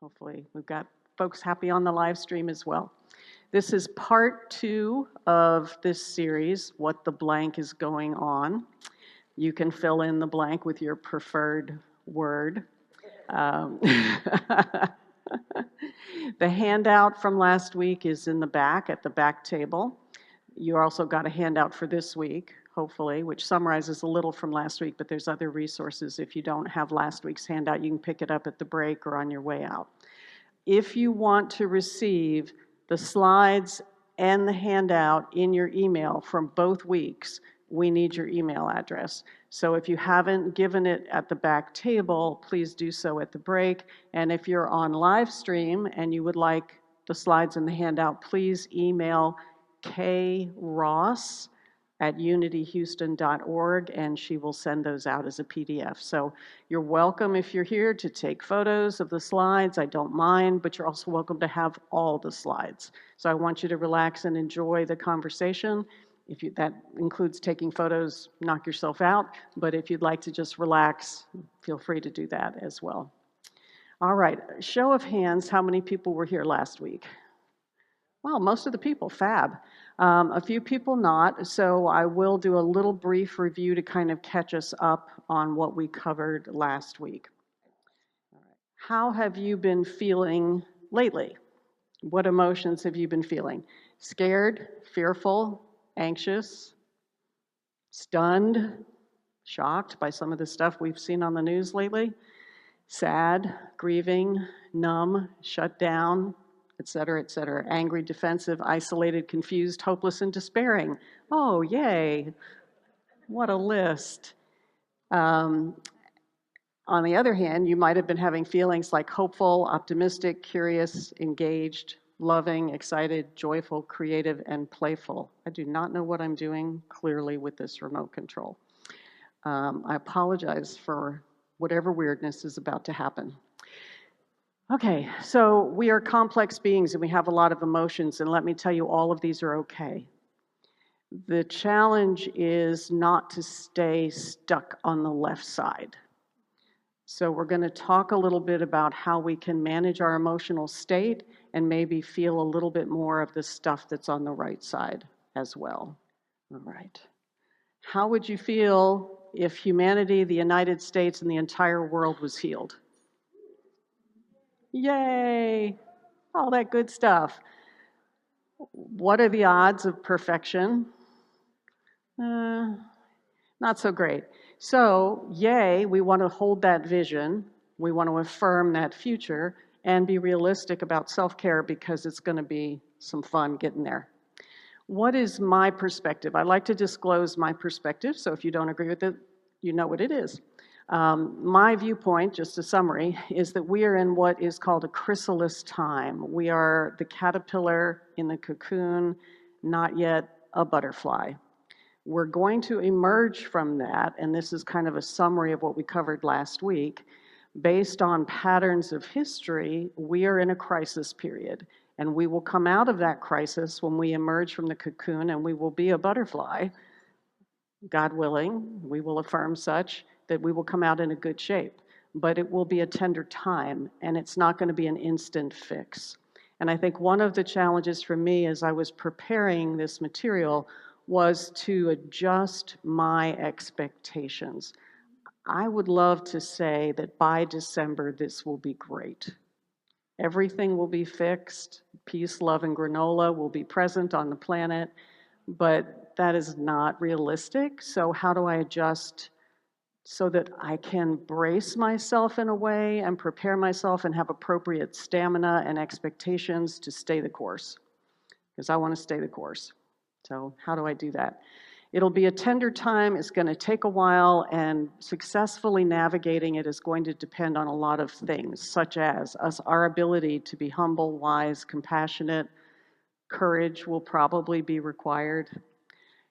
Hopefully we've got folks happy on the live stream as well. This is part 2 of this series, What the Blank is Going On. You can fill in the blank with your preferred word. The handout from last week is in the back at the back table. You also got a handout for this week, hopefully, which summarizes a little from last week, but there's other resources. If you don't have last week's handout, you can pick it up at the break or on your way out. If you want to receive the slides and the handout in your email from both weeks, we need your email address. So if you haven't given it at the back table, please do so at the break. And if you're on live stream and you would like the slides and the handout, please email kross@unityhouston.org and she will send those out as a PDF. So you're welcome if you're here to take photos of the slides. I don't mind, but you're also welcome to have all the slides. So I want you to relax and enjoy the conversation. That includes taking photos, knock yourself out, but if you'd like to just relax, feel free to do that as well. All right, show of hands, how many people were here last week? Well, most of the people, fab. A few people not, so I will do a little brief review to kind of catch us up on what we covered last week. All right. How have you been feeling lately? What emotions have you been feeling? Scared, fearful, anxious, stunned, shocked by some of the stuff we've seen on the news lately, sad, grieving, numb, shut down, etc., etc., angry, defensive, isolated, confused, hopeless, and despairing. Oh, yay. What a list. On the other hand, you might have been having feelings like hopeful, optimistic, curious, engaged, loving, excited, joyful, creative, and playful. I do not know what I'm doing clearly with this remote control. I apologize for whatever weirdness is about to happen. Okay, so we are complex beings and we have a lot of emotions, and let me tell you, all of these are okay. The challenge is not to stay stuck on the left side. So we're going to talk a little bit about how we can manage our emotional state and maybe feel a little bit more of the stuff that's on the right side as well. All right. How would you feel if humanity, the United States, and the entire world was healed? Yay! All that good stuff. What are the odds of perfection? Not so great. So, yay, we want to hold that vision. We want to affirm that future and be realistic about self-care because it's going to be some fun getting there. What is my perspective? I like to disclose my perspective, so if you don't agree with it, you know what it is. My viewpoint, just a summary, is that we are in what is called a chrysalis time. We are the caterpillar in the cocoon, not yet a butterfly. We're going to emerge from that, and this is kind of a summary of what we covered last week. Based on patterns of history, we are in a crisis period, and we will come out of that crisis when we emerge from the cocoon, and we will be a butterfly. God willing, we will affirm such, that we will come out in a good shape. But it will be a tender time, and it's not going to be an instant fix. And I think one of the challenges for me as I was preparing this material was to adjust my expectations. I would love to say that by December, this will be great. Everything will be fixed. Peace, love, and granola will be present on the planet, but that is not realistic. So how do I adjust so that I can brace myself in a way and prepare myself and have appropriate stamina and expectations to stay the course? Because I want to stay the course. So how do I do that? It'll be a tender time. It's going to take a while, and successfully navigating it is going to depend on a lot of things, such as our ability to be humble, wise, compassionate. Courage will probably be required.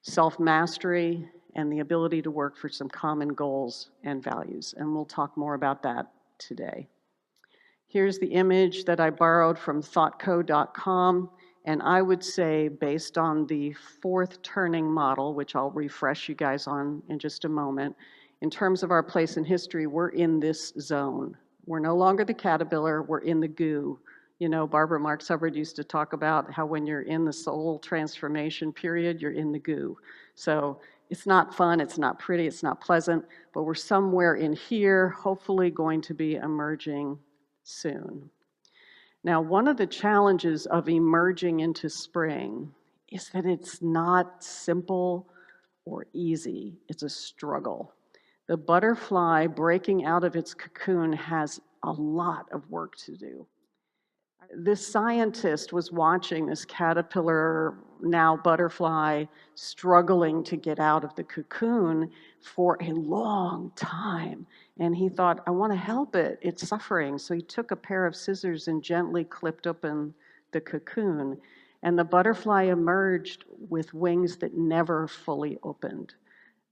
Self-mastery, and the ability to work for some common goals and values. And we'll talk more about that today. Here's the image that I borrowed from thoughtco.com. And I would say, based on the fourth turning model, which I'll refresh you guys on in just a moment, in terms of our place in history, we're in this zone. We're no longer the caterpillar, we're in the goo. You know, Barbara Marx Hubbard used to talk about how when you're in the soul transformation period, you're in the goo. So it's not fun, it's not pretty, it's not pleasant, but we're somewhere in here, hopefully going to be emerging soon. Now, one of the challenges of emerging into spring is that it's not simple or easy, it's a struggle. The butterfly breaking out of its cocoon has a lot of work to do. This scientist was watching this caterpillar, now butterfly, struggling to get out of the cocoon for a long time. And he thought, I want to help it. It's suffering. So he took a pair of scissors and gently clipped open the cocoon. And the butterfly emerged with wings that never fully opened,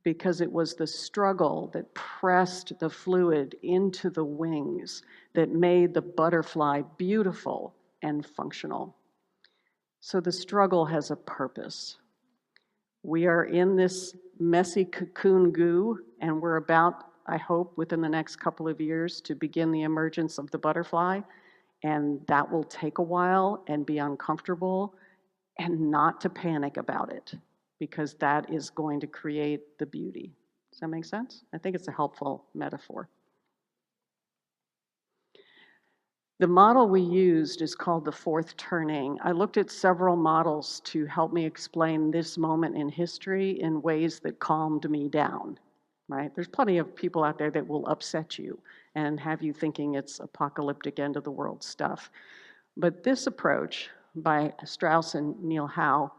because it was the struggle that pressed the fluid into the wings that made the butterfly beautiful and functional. So the struggle has a purpose. We are in this messy cocoon goo, and we're about, I hope, within the next couple of years to begin the emergence of the butterfly, and that will take a while and be uncomfortable, and not to panic about it, because that is going to create the beauty. Does that make sense? I think it's a helpful metaphor. The model we used is called the fourth turning. I looked at several models to help me explain this moment in history in ways that calmed me down, right? There's plenty of people out there that will upset you and have you thinking it's apocalyptic end of the world stuff. But this approach by Strauss and Neil Howe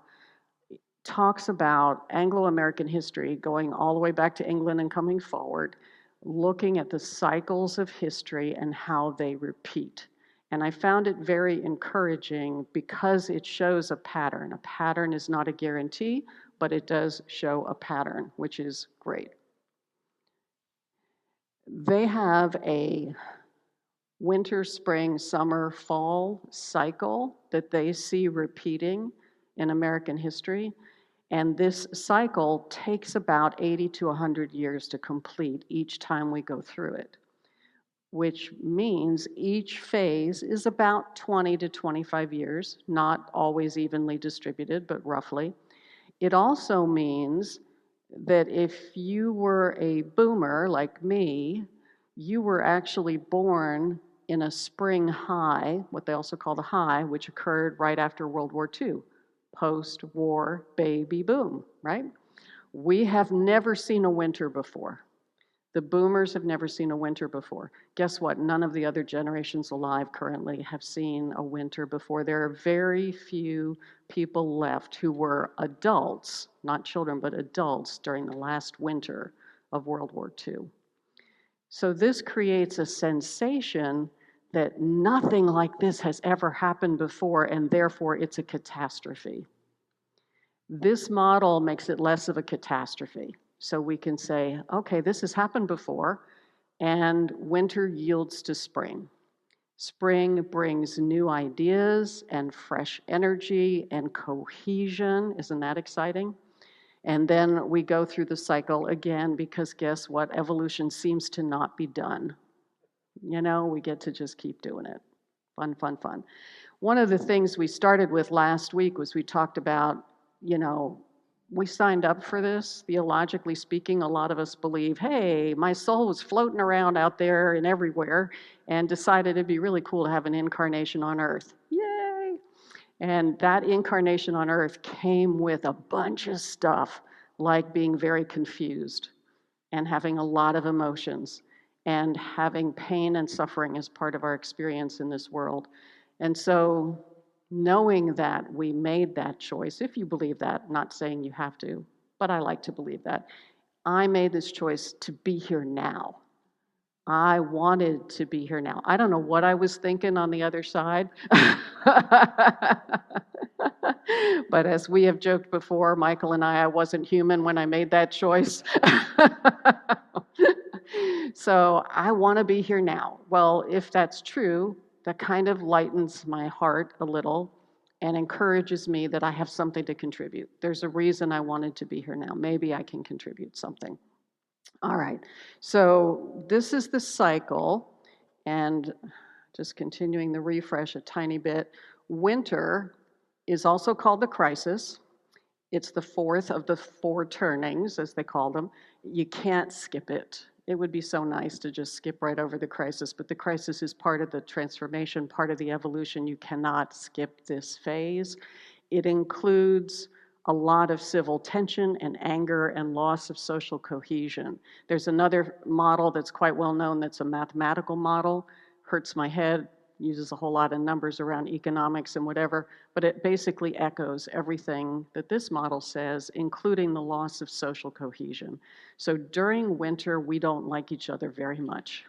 talks about Anglo-American history going all the way back to England and coming forward, looking at the cycles of history and how they repeat. And I found it very encouraging because it shows a pattern. A pattern is not a guarantee, but it does show a pattern, which is great. They have a winter, spring, summer, fall cycle that they see repeating in American history. And this cycle takes about 80 to 100 years to complete each time we go through it, which means each phase is about 20 to 25 years, not always evenly distributed, but roughly. It also means that if you were a boomer like me, you were actually born in a spring high, what they also call the high, which occurred right after World War II, post-war baby boom, right? We have never seen a winter before. The boomers have never seen a winter before. Guess what? None of the other generations alive currently have seen a winter before. There are very few people left who were adults, not children, but adults during the last winter of World War II. So this creates a sensation that nothing like this has ever happened before, and therefore it's a catastrophe. This model makes it less of a catastrophe. So we can say, okay, this has happened before, and winter yields to spring. Spring brings new ideas and fresh energy and cohesion. Isn't that exciting? And then we go through the cycle again, because guess what? Evolution seems to not be done. You know, we get to just keep doing it. Fun, fun, fun. One of the things we started with last week was we talked about, you know, we signed up for this. Theologically speaking, a lot of us believe, hey, my soul was floating around out there and everywhere and decided it'd be really cool to have an incarnation on earth. Yay! And that incarnation on earth came with a bunch of stuff, like being very confused and having a lot of emotions and having pain and suffering as part of our experience in this world. And so knowing that we made that choice, if you believe that, not saying you have to, but I like to believe that, I made this choice to be here now. I wanted to be here now. I don't know what I was thinking on the other side. But as we have joked before, Michael and I wasn't human when I made that choice. So I want to be here now. Well, if that's true, that kind of lightens my heart a little and encourages me that I have something to contribute. There's a reason I wanted to be here now. Maybe I can contribute something. All right, so this is the cycle. And just continuing the refresh a tiny bit, winter is also called the crisis. It's the fourth of the four turnings, as they call them. You can't skip it. It would be so nice to just skip right over the crisis, but the crisis is part of the transformation, part of the evolution. You cannot skip this phase. It includes a lot of civil tension and anger and loss of social cohesion. There's another model that's quite well known that's a mathematical model. Hurts my head, uses a whole lot of numbers around economics and whatever, but it basically echoes everything that this model says, including the loss of social cohesion. So during winter, we don't like each other very much.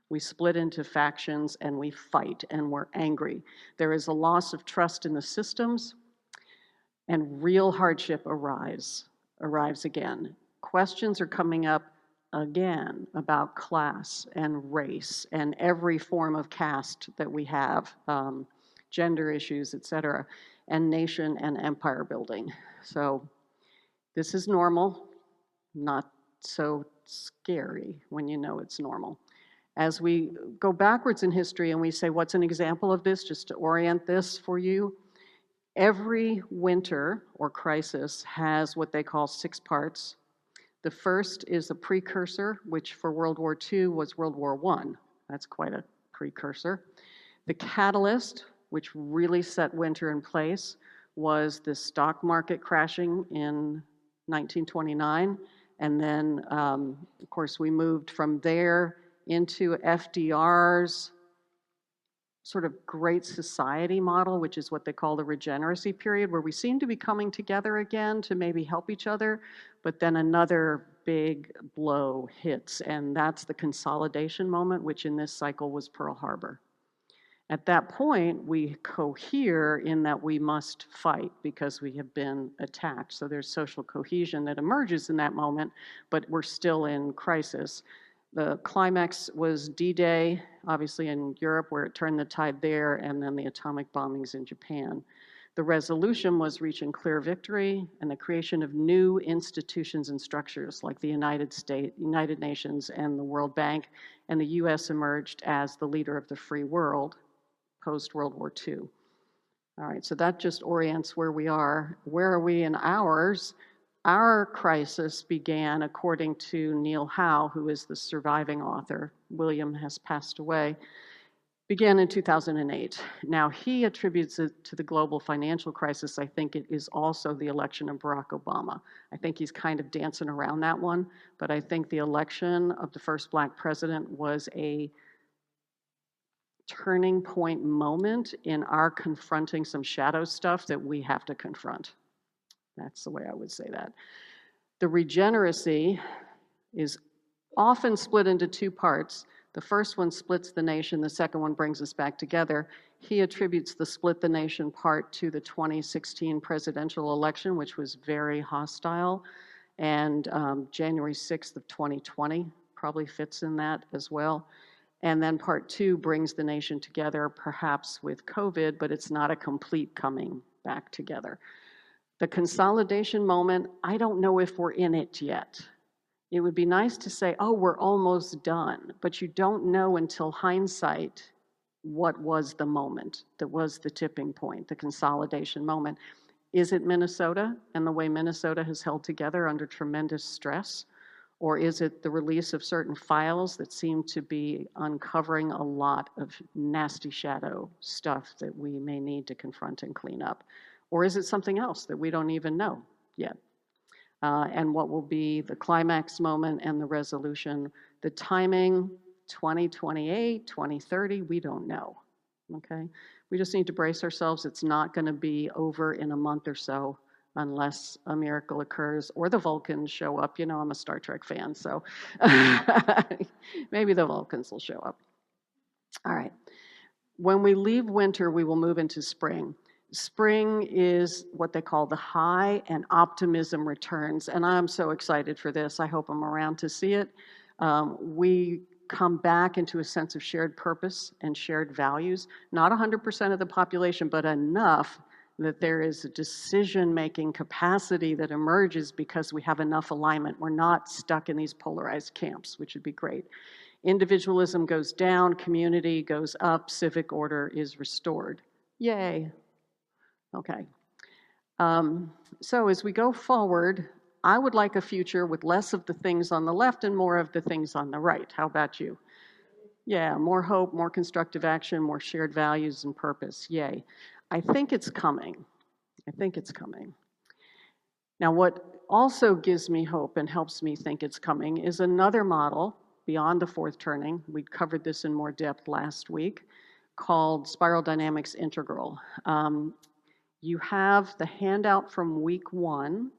We split into factions and we fight and we're angry. There is a loss of trust in the systems, and real hardship arrives again. Questions are coming up again about class and race and every form of caste that we have, gender issues, et cetera, and nation and empire building. So this is normal, not so scary when you know it's normal. As we go backwards in history and we say, what's an example of this, just to orient this for you, every winter or crisis has what they call 6 parts. The first is a precursor, which for World War II was World War I. That's quite a precursor. The catalyst, which really set winter in place, was the stock market crashing in 1929. And then, of course, we moved from there into FDR's sort of great society model, which is what they call the regeneracy period, where we seem to be coming together again to maybe help each other, but then another big blow hits, and that's the consolidation moment, which in this cycle was Pearl Harbor. At that point, we cohere in that we must fight because we have been attacked. So there's social cohesion that emerges in that moment, but we're still in crisis. The climax was D-Day, obviously in Europe, where it turned the tide there, and then the atomic bombings in Japan. The resolution was reaching clear victory and the creation of new institutions and structures like the United Nations and the World Bank, and the US emerged as the leader of the free world post-World War II. All right, so that just orients where we are. Where are we in ours? Our crisis began, according to Neil Howe, who is the surviving author. William has passed away. Began in 2008. Now, he attributes it to the global financial crisis. I think it is also the election of Barack Obama. I think he's kind of dancing around that one, but I think the election of the first Black president was a turning point moment in our confronting some shadow stuff that we have to confront. That's the way I would say that. The regeneracy is often split into 2 parts. The first one splits the nation, the second one brings us back together. He attributes the split the nation part to the 2016 presidential election, which was very hostile, and January 6th of 2020 probably fits in that as well. And then part 2 brings the nation together, perhaps with COVID, but it's not a complete coming back together. The consolidation moment, I don't know if we're in it yet. It would be nice to say, oh, we're almost done, but you don't know until hindsight what was the moment that was the tipping point, the consolidation moment. Is it Minnesota and the way Minnesota has held together under tremendous stress? Or is it the release of certain files that seem to be uncovering a lot of nasty shadow stuff that we may need to confront and clean up? Or is it something else that we don't even know yet? And what will be the climax moment and the resolution? The timing, 2028, 2030, we don't know, okay? We just need to brace ourselves. It's not gonna be over in a month or so unless a miracle occurs or the Vulcans show up. You know, I'm a Star Trek fan, so maybe the Vulcans will show up. All right. When we leave winter, we will move into spring. Spring is what they call the high, and optimism returns. And I'm so excited for this. I hope I'm around to see it. We come back into a sense of shared purpose and shared values. Not 100% of the population, but enough that there is a decision-making capacity that emerges because we have enough alignment. We're not stuck in these polarized camps, which would be great. Individualism goes down, community goes up, civic order is restored. Yay. Okay. So as we go forward, I would like a future with less of the things on the left and more of the things on the right. How about you? Yeah, more hope, more constructive action, more shared values and purpose. Yay. I think it's coming. I think it's coming. Now, what also gives me hope and helps me think it's coming is another model beyond the fourth turning. We covered this in more depth last week, called Spiral Dynamics Integral. You have the handout from week 1,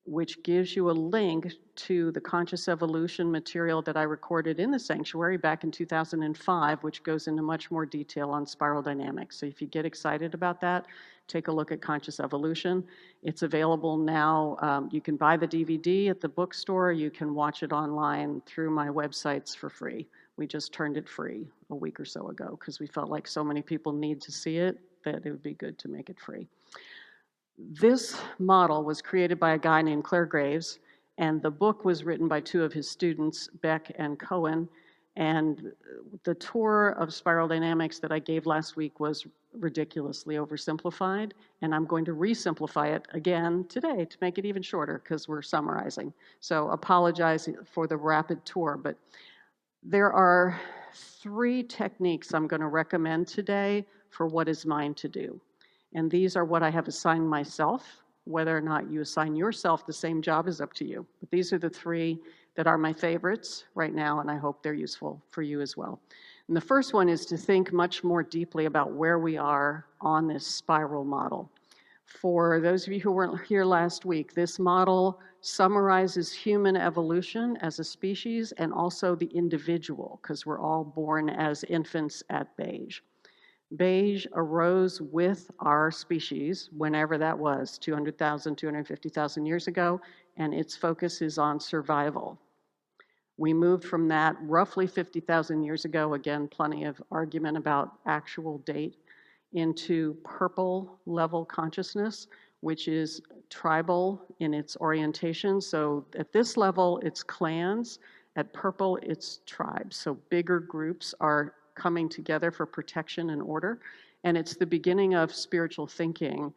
which gives you a link to the conscious evolution material that I recorded in the sanctuary back in 2005, which goes into much more detail on spiral dynamics. So if you get excited about that, take a look at conscious evolution. It's available now. You can buy the DVD at the bookstore. You can watch it online through my websites for free. We just turned it free a week or so ago because we felt like so many people need to see it that it would be good to make it free. This model was created by a guy named Claire Graves, and the book was written by 2 of his students, Beck and Cohen. And the tour of spiral dynamics that I gave last week was ridiculously oversimplified, and I'm going to re-simplify it again today to make it even shorter because we're summarizing. So apologize for the rapid tour, but there are 3 techniques I'm going to recommend today for what is mine to do. And these are what I have assigned myself. Whether or not you assign yourself the same job is up to you. But these are the 3 that are my favorites right now, and I hope they're useful for you as well. And the first one is to think much more deeply about where we are on this spiral model. For those of you who weren't here last week, this model summarizes human evolution as a species and also the individual, because we're all born as infants at beige. Beige arose with our species, whenever that was, 200,000, 250,000 years ago, and its focus is on survival. We moved from that roughly 50,000 years ago, again, plenty of argument about actual date, into purple level consciousness, which is tribal in its orientation. So at this level, it's clans. At purple, it's tribes. So bigger groups are coming together for protection and order. And it's the beginning of spiritual thinking,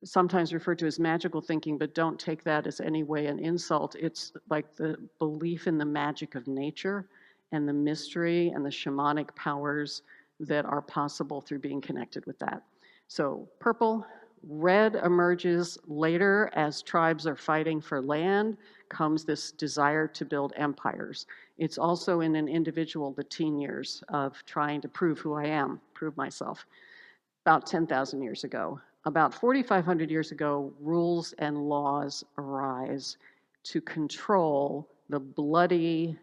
sometimes referred to as magical thinking, but don't take that as any way an insult. It's like the belief in the magic of nature and the mystery and the shamanic powers that are possible through being connected with that. So purple. Red emerges later as tribes are fighting for land, comes this desire to build empires. It's also in an individual, the teen years of trying to prove who I am, prove myself, about 10,000 years ago. About 4,500 years ago, rules and laws arise to control the bloody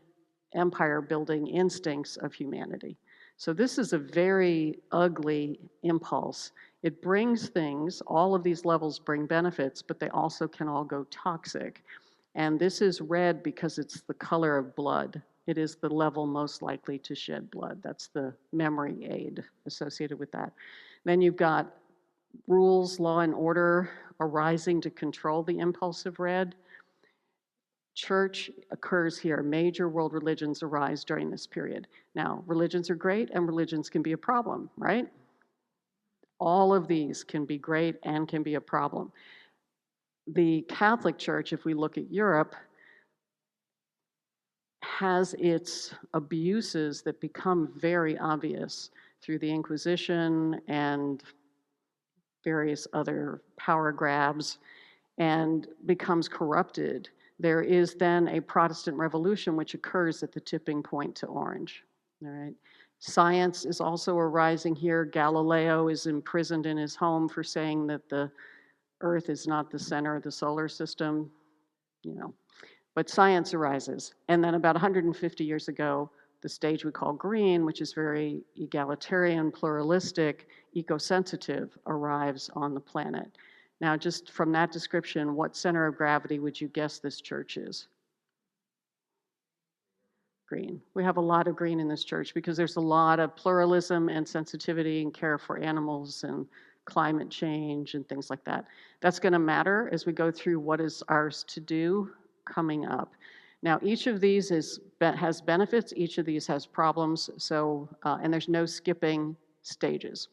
empire building instincts of humanity. So this is a very ugly impulse. It brings things, all of these levels bring benefits, but they also can all go toxic. And this is red because it's the color of blood. It is the level most likely to shed blood. That's the memory aid associated with that. Then you've got rules, law, and order arising to control the impulse of red. Church occurs here. Major world religions arise during this period. Now, religions are great and religions can be a problem, right? All of these can be great and can be a problem. The Catholic Church, if we look at Europe, has its abuses that become very obvious through the Inquisition and various other power grabs and becomes corrupted. There is then a Protestant revolution which occurs at the tipping point to orange. All right. Science is also arising here. Galileo is imprisoned in his home for saying that the Earth is not the center of the solar system, But science arises. And then about 150 years ago, the stage we call green, which is very egalitarian, pluralistic, eco-sensitive, arrives on the planet. Now, just from that description, what center of gravity would you guess this church is? Green. We have a lot of green in this church because there's a lot of pluralism and sensitivity and care for animals and climate change and things like that. That's going to matter as we go through what is ours to do coming up. Now, each of these has benefits, each of these has problems, so, and there's no skipping stages.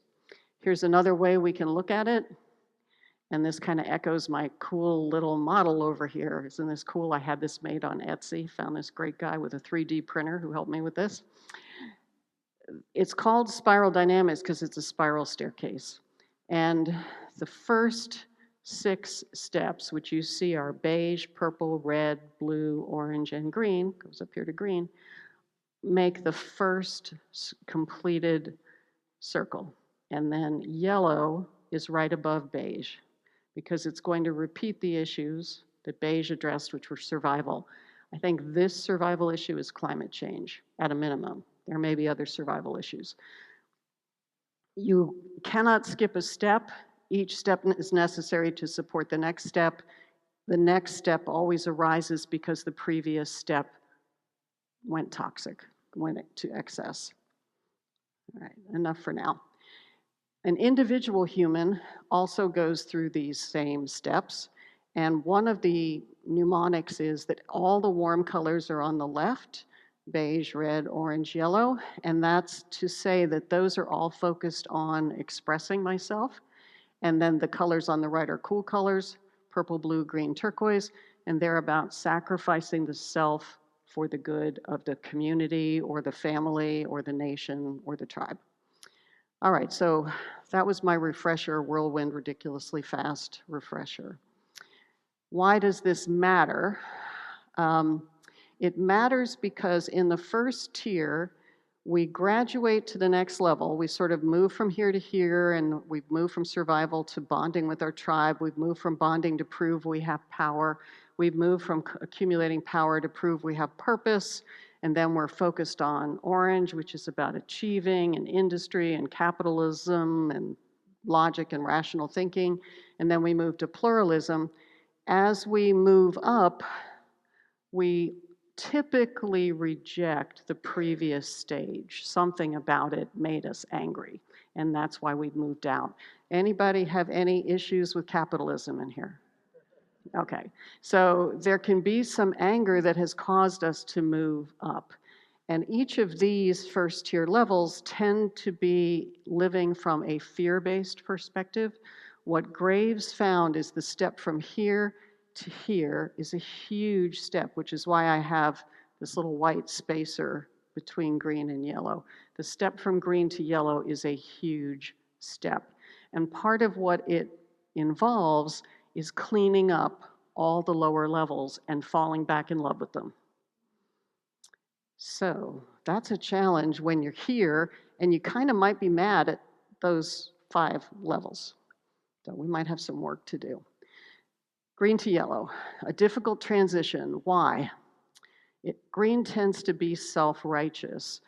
Here's another way we can look at it, and this kind of echoes my cool little model over here. Isn't this cool? I had this made on Etsy, found this great guy with a 3D printer who helped me with this. It's called spiral dynamics because it's a spiral staircase. And the first 6 steps, which you see are beige, purple, red, blue, orange, and green, goes up here to green, make the first completed circle. And then yellow is right above beige because it's going to repeat the issues that beige addressed, which were survival. I think this survival issue is climate change at a minimum. There may be other survival issues. You cannot skip a step. Each step is necessary to support the next step. The next step always arises because the previous step went toxic, went to excess. All right, enough for now. An individual human also goes through these same steps, and one of the mnemonics is that all the warm colors are on the left, beige, red, orange, yellow, and that's to say that those are all focused on expressing myself, and then the colors on the right are cool colors, purple, blue, green, turquoise, and they're about sacrificing the self for the good of the community or the family or the nation or the tribe. All right, so that was my refresher, whirlwind, ridiculously fast refresher. Why does this matter? It matters because in the first tier, we graduate to the next level. We sort of move from here to here, and we've moved from survival to bonding with our tribe. We've moved from bonding to prove we have power. We've moved from accumulating power to prove we have purpose. And then we're focused on orange, which is about achieving and industry and capitalism and logic and rational thinking. And then we move to pluralism. As we move up, we typically reject the previous stage. Something about it made us angry, and that's why we've moved out. Anybody have any issues with capitalism in here? Okay, so there can be some anger that has caused us to move up. And each of these first tier levels tend to be living from a fear-based perspective. What Graves found is the step from here to here is a huge step, which is why I have this little white spacer between green and yellow. The step from green to yellow is a huge step. And part of what it involves is cleaning up all the lower levels and falling back in love with them. So that's a challenge when you're here and you kind of might be mad at those 5 levels. So we might have some work to do. Green to yellow, a difficult transition. Why? Green tends to be self-righteous.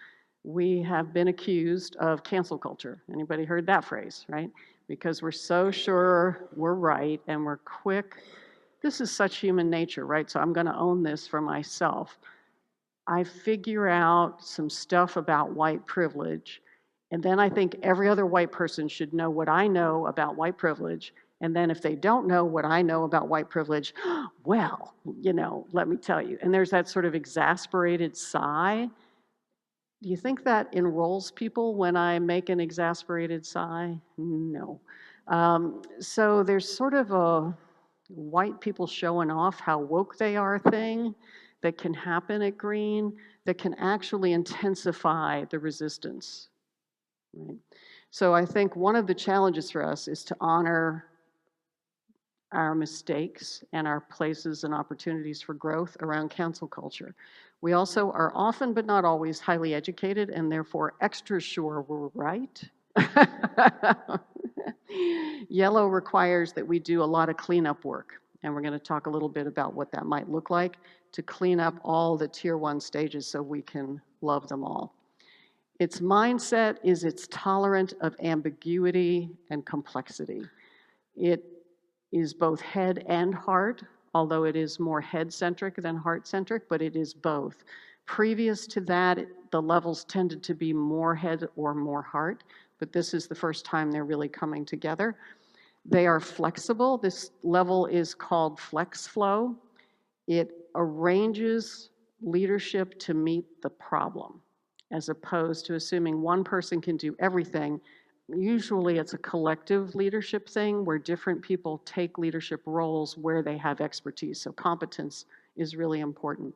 We have been accused of cancel culture. Anybody heard that phrase, right? Because we're so sure we're right and we're quick. This is such human nature, right? So I'm going to own this for myself. I figure out some stuff about white privilege, and then I think every other white person should know what I know about white privilege. And then if they don't know what I know about white privilege, well, let me tell you. And there's that sort of exasperated sigh. Do you think that enrolls people when I make an exasperated sigh? No. So there's sort of a white people showing off how woke they are thing that can happen at green that can actually intensify the resistance. Right? So I think one of the challenges for us is to honor our mistakes and our places and opportunities for growth around cancel culture. We also are often, but not always, highly educated and therefore extra sure we're right. Yellow requires that we do a lot of cleanup work, and we're going to talk a little bit about what that might look like to clean up all the tier 1 stages so we can love them all. Its mindset is it's tolerant of ambiguity and complexity. It is both head and heart, although it is more head-centric than heart-centric, but it is both. Previous to that, the levels tended to be more head or more heart, but this is the first time they're really coming together. They are flexible. This level is called flex flow. It arranges leadership to meet the problem, as opposed to assuming one person can do everything. Usually it's a collective leadership thing where different people take leadership roles where they have expertise. So competence is really important.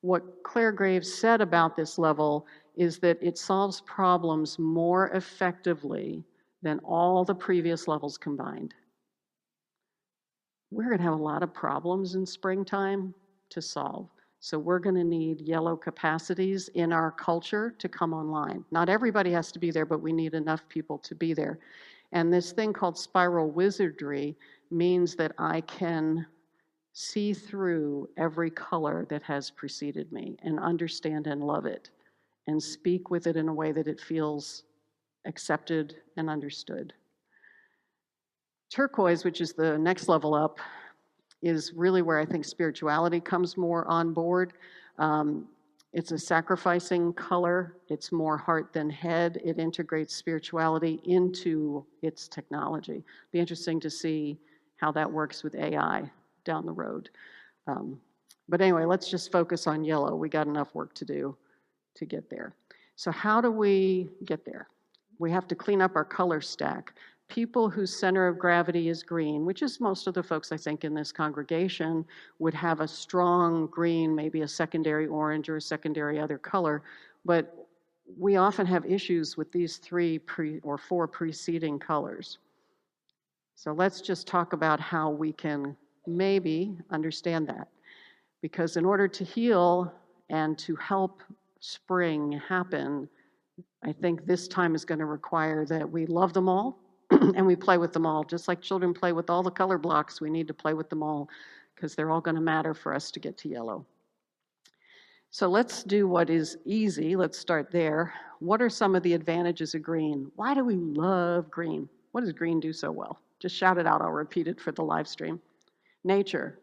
What Claire Graves said about this level is that it solves problems more effectively than all the previous levels combined. We're going to have a lot of problems in springtime to solve. So we're going to need yellow capacities in our culture to come online. Not everybody has to be there, but we need enough people to be there. And this thing called spiral wizardry means that I can see through every color that has preceded me and understand and love it and speak with it in a way that it feels accepted and understood. Turquoise, which is the next level up, is really where I think spirituality comes more on board. It's a sacrificing color. It's more heart than head. It integrates spirituality into its technology. Be interesting to see how that works with AI down the road. But anyway, let's just focus on yellow. We got enough work to do to get there. So how do we get there? We have to clean up our color stack. People whose center of gravity is green, which is most of the folks I think in this congregation, would have a strong green, maybe a secondary orange or a secondary other color. But we often have issues with these 3 or 4 preceding colors. So let's just talk about how we can maybe understand that. Because in order to heal and to help spring happen, I think this time is going to require that we love them all and we play with them all. Just like children play with all the color blocks, we need to play with them all because they're all going to matter for us to get to yellow. So let's do what is easy. Let's start there. What are some of the advantages of green? Why do we love green? What does green do so well? Just shout it out. I'll repeat it for the live stream. Nature.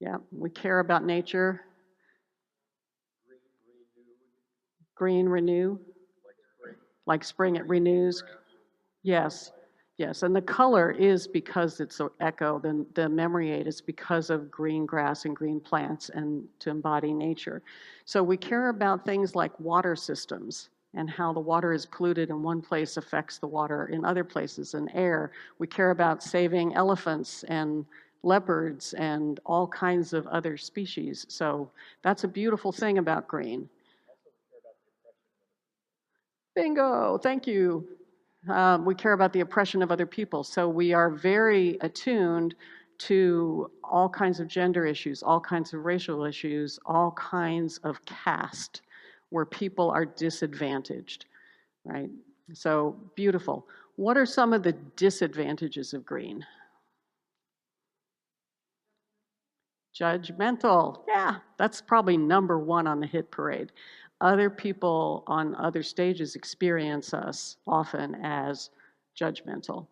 Yeah, we care about nature. Green renew. Like spring, it renews. Yes, yes. And the color is because it's an echo. The memory aid is because of green grass and green plants and to embody nature. So we care about things like water systems and how the water is polluted in one place affects the water in other places, and air. We care about saving elephants and leopards and all kinds of other species. So that's a beautiful thing about green. Bingo, thank you. We care about the oppression of other people. So we are very attuned to all kinds of gender issues, all kinds of racial issues, all kinds of caste where people are disadvantaged, right? So beautiful. What are some of the disadvantages of green? Judgmental. Yeah, that's probably number 1 on the hit parade. Other people on other stages experience us often as judgmental.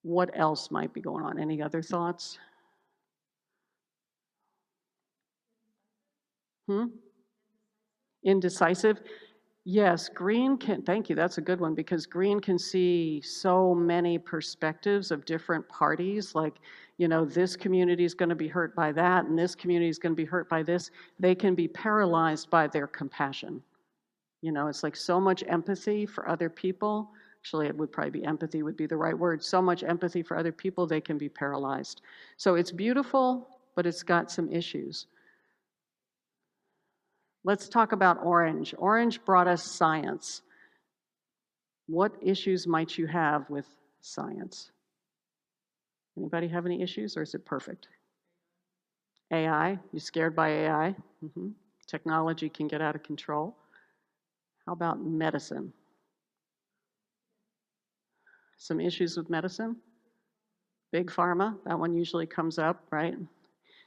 What else might be going on? Any other thoughts? Indecisive? Yes, green can, thank you, that's a good one, because green can see so many perspectives of different parties, like, this community is going to be hurt by that, and this community is going to be hurt by this. They can be paralyzed by their compassion. It's like so much empathy for other people. Actually, it would probably be empathy would be the right word. So much empathy for other people, they can be paralyzed. So it's beautiful, but it's got some issues. Let's talk about orange. Orange brought us science. What issues might you have with science? Anybody have any issues, or is it perfect? AI? You scared by AI? Technology can get out of control. How about medicine? Some issues with medicine? Big pharma, that one usually comes up, right?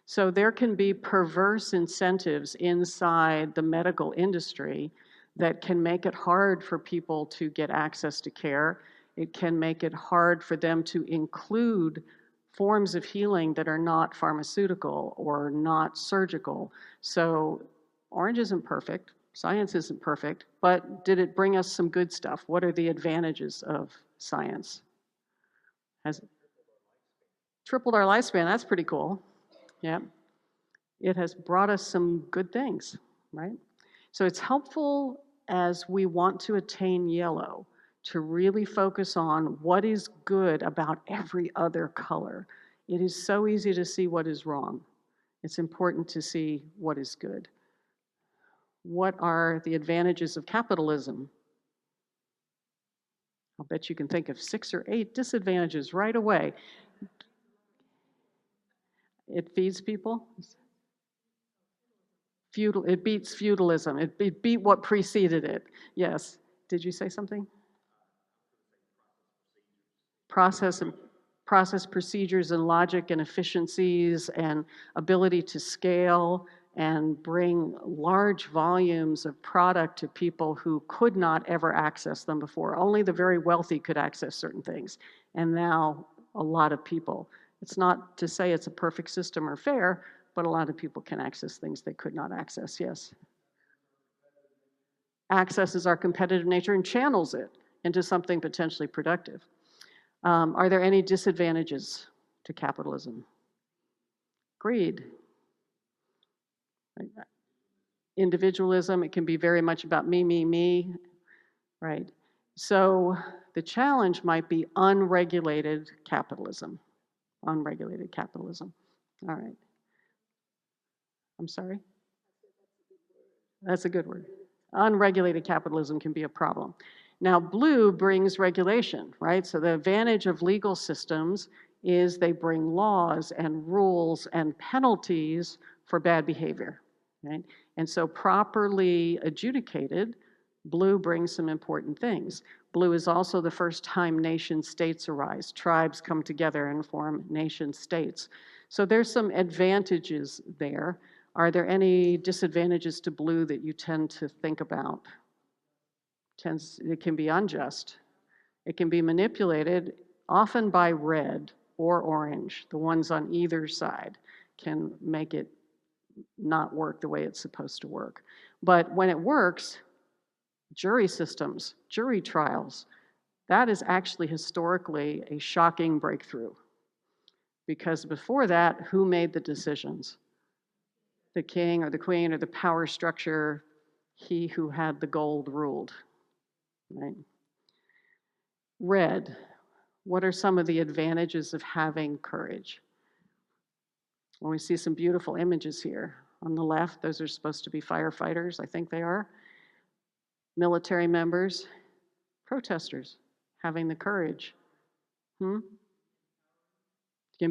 So there can be perverse incentives inside the medical industry that can make it hard for people to get access to care. It can make it hard for them to include forms of healing that are not pharmaceutical or not surgical. So orange isn't perfect, science isn't perfect, but did it bring us some good stuff? What are the advantages of science? Has it tripled our lifespan? That's pretty cool. Yeah. It has brought us some good things, right? So it's helpful as we want to attain yellow to really focus on what is good about every other color. It is so easy to see what is wrong. It's important to see what is good. What are the advantages of capitalism? I'll bet you can think of 6 or 8 disadvantages right away. It feeds people. It beats feudalism. It beat what preceded it. Yes. Did you say something? Process and process procedures and logic and efficiencies and ability to scale and bring large volumes of product to people who could not ever access them before. Only the very wealthy could access certain things. And now a lot of people. It's not to say it's a perfect system or fair, but a lot of people can access things they could not access. Yes. Accesses our competitive nature and channels it into something potentially productive. Are there any disadvantages to capitalism? Greed. Right? Individualism, it can be very much about me, right? So the challenge might be unregulated capitalism. Unregulated capitalism. All right. I'm sorry? That's a good word. Unregulated capitalism can be a problem. Now, blue brings regulation, right? So the advantage of legal systems is they bring laws and rules and penalties for bad behavior, right? And so properly adjudicated, blue brings some important things. Blue is also the first time nation states arise. Tribes come together and form nation states. So there's some advantages there. Are there any disadvantages to blue that you tend to think about? It can be unjust. It can be manipulated, often by red or orange. The ones on either side can make it not work the way it's supposed to work. But when it works, jury systems, jury trials, that is actually historically a shocking breakthrough. Because before that, who made the decisions? The king or the queen or the power structure, he who had the gold ruled, right? Red, what are some of the advantages of having courage? Well, we see some beautiful images here. On the left, those are supposed to be firefighters, I think they are. Military members, protesters, having the courage. Can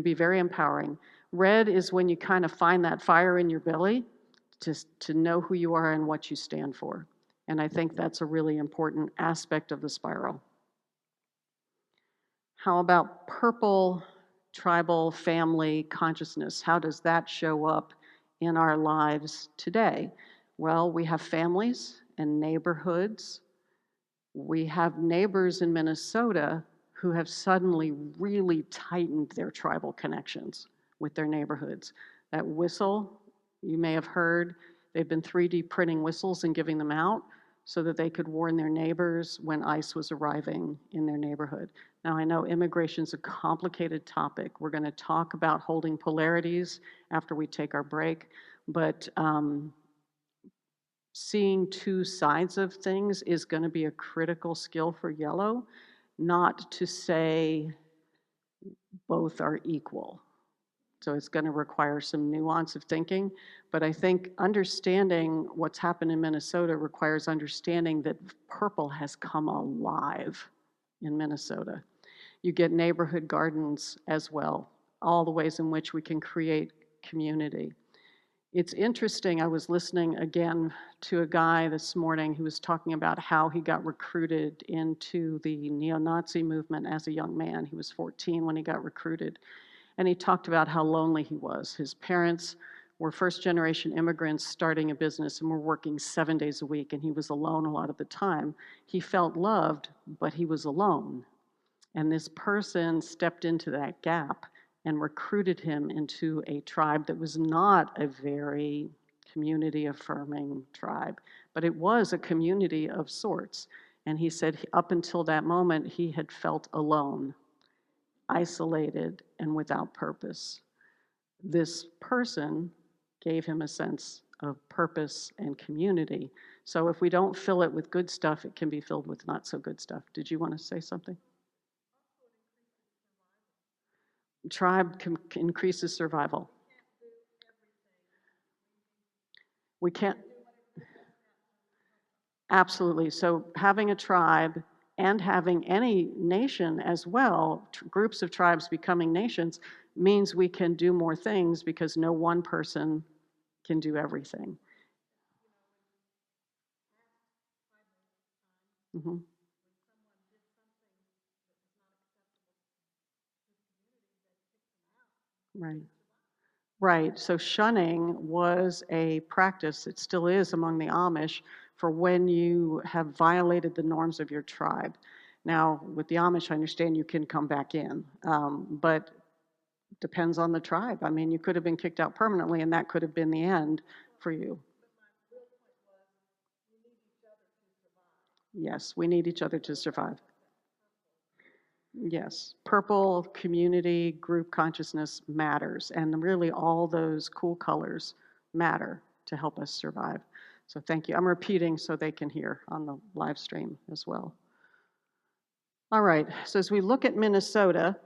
be very empowering. Red is when you kind of find that fire in your belly to know who you are and what you stand for. And I think that's a really important aspect of the spiral. How about purple tribal family consciousness? How does that show up in our lives today? Well, we have families and neighborhoods. We have neighbors in Minnesota who have suddenly really tightened their tribal connections with their neighborhoods. That whistle, you may have heard, they've been 3D printing whistles and giving them out so that they could warn their neighbors when ICE was arriving in their neighborhood. Now, I know immigration is a complicated topic. We're going to talk about holding polarities after we take our break, but seeing two sides of things is going to be a critical skill for yellow, not to say both are equal. So it's going to require some nuance of thinking, but I think understanding what's happened in Minnesota requires understanding that purple has come alive in Minnesota. You get neighborhood gardens as well, all the ways in which we can create community. It's interesting, I was listening again to a guy this morning who was talking about how he got recruited into the neo-Nazi movement as a young man. He was 14 when he got recruited. And he talked about how lonely he was. His parents were first-generation immigrants starting a business and were working 7 days a week, and he was alone a lot of the time. He felt loved, but he was alone. And this person stepped into that gap and recruited him into a tribe that was not a very community-affirming tribe, but it was a community of sorts. And he said up until that moment, he had felt alone, isolated, and without purpose. This person gave him a sense of purpose and community. So if we don't fill it with good stuff, it can be filled with not so good stuff. Did you want to say something? Tribe increases survival. We can't, absolutely. So having a tribe and having any nation as well, groups of tribes becoming nations, means we can do more things because no one person can do everything. Hmm. Right. Right. So shunning was a practice, it still is among the Amish, for when you have violated the norms of your tribe. Now, with the Amish, I understand you can come back in, but depends on the tribe. I mean, you could have been kicked out permanently, and that could have been the end for you. Yes, we need each other to survive. Yes, purple community group consciousness matters, and really all those cool colors matter to help us survive. So thank you. I'm repeating so they can hear on the live stream as well. All right, so as we look at Minnesota,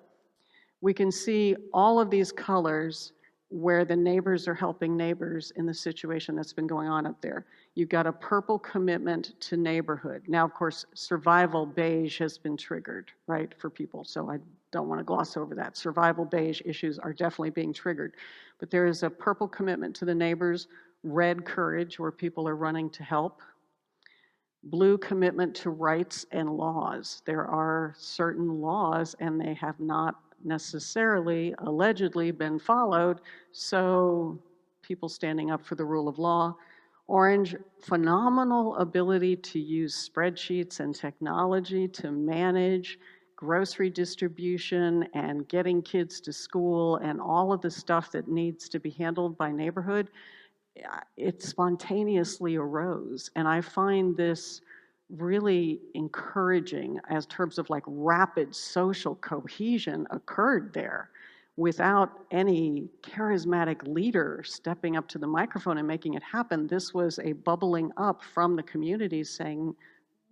we can see all of these colors where the neighbors are helping neighbors in the situation that's been going on up there. You've got a purple commitment to neighborhood. Now, of course, survival beige has been triggered, right, for people. So I don't want to gloss over that. Survival beige issues are definitely being triggered. But there is a purple commitment to the neighbors, red courage, where people are running to help, blue commitment to rights and laws. There are certain laws, and they have not necessarily, allegedly, been followed. So, people standing up for the rule of law. Orange, phenomenal ability to use spreadsheets and technology to manage grocery distribution and getting kids to school and all of the stuff that needs to be handled by neighborhood. It spontaneously arose. And I find this really encouraging as terms of like rapid social cohesion occurred there without any charismatic leader stepping up to the microphone and making it happen. This was a bubbling up from the communities saying,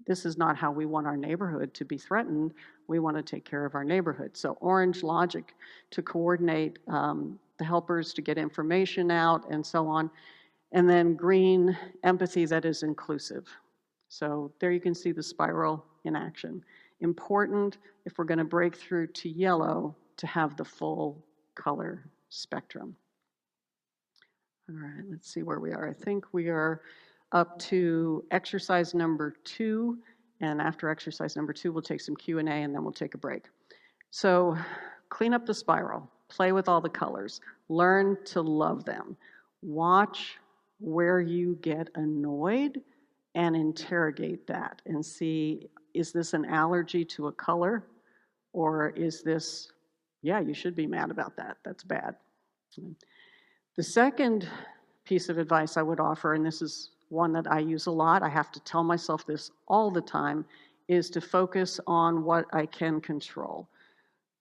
this is not how we want our neighborhood to be threatened. We want to take care of our neighborhood. So orange logic to coordinate the helpers to get information out and so on. And then green, empathy that is inclusive. So there you can see the spiral in action. Important, if we're going to break through to yellow, to have the full color spectrum. All right, let's see where we are. I think we are up to exercise number 2. And after exercise number 2, we'll take some Q&A and then we'll take a break. So clean up the spiral, play with all the colors, learn to love them, watch where you get annoyed and interrogate that and see, is this an allergy to a color? Or is this, yeah, you should be mad about that. That's bad. The second piece of advice I would offer, and this is one that I use a lot, I have to tell myself this all the time, is to focus on what I can control.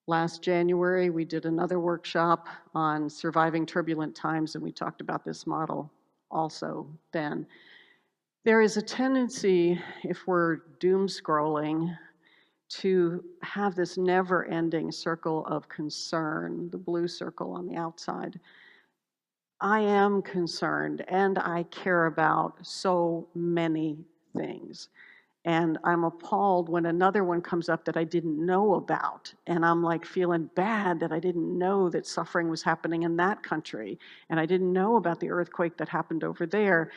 Last January, we did another workshop on surviving turbulent times, and we talked about this model also then. There is a tendency, if we're doom scrolling, to have this never-ending circle of concern, the blue circle on the outside. I am concerned, and I care about so many things. And I'm appalled when another one comes up that I didn't know about. And I'm like feeling bad that I didn't know that suffering was happening in that country. And I didn't know about the earthquake that happened over there.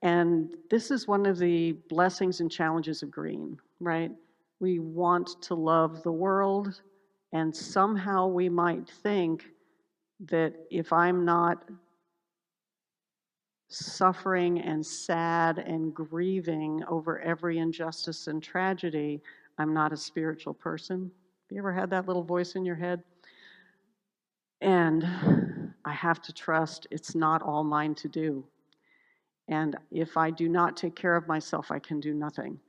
And this is one of the blessings and challenges of green, right? We want to love the world. And somehow we might think that if I'm not suffering and sad and grieving over every injustice and tragedy, I'm not a spiritual person. Have you ever had that little voice in your head? And I have to trust it's not all mine to do. And if I do not take care of myself, I can do nothing.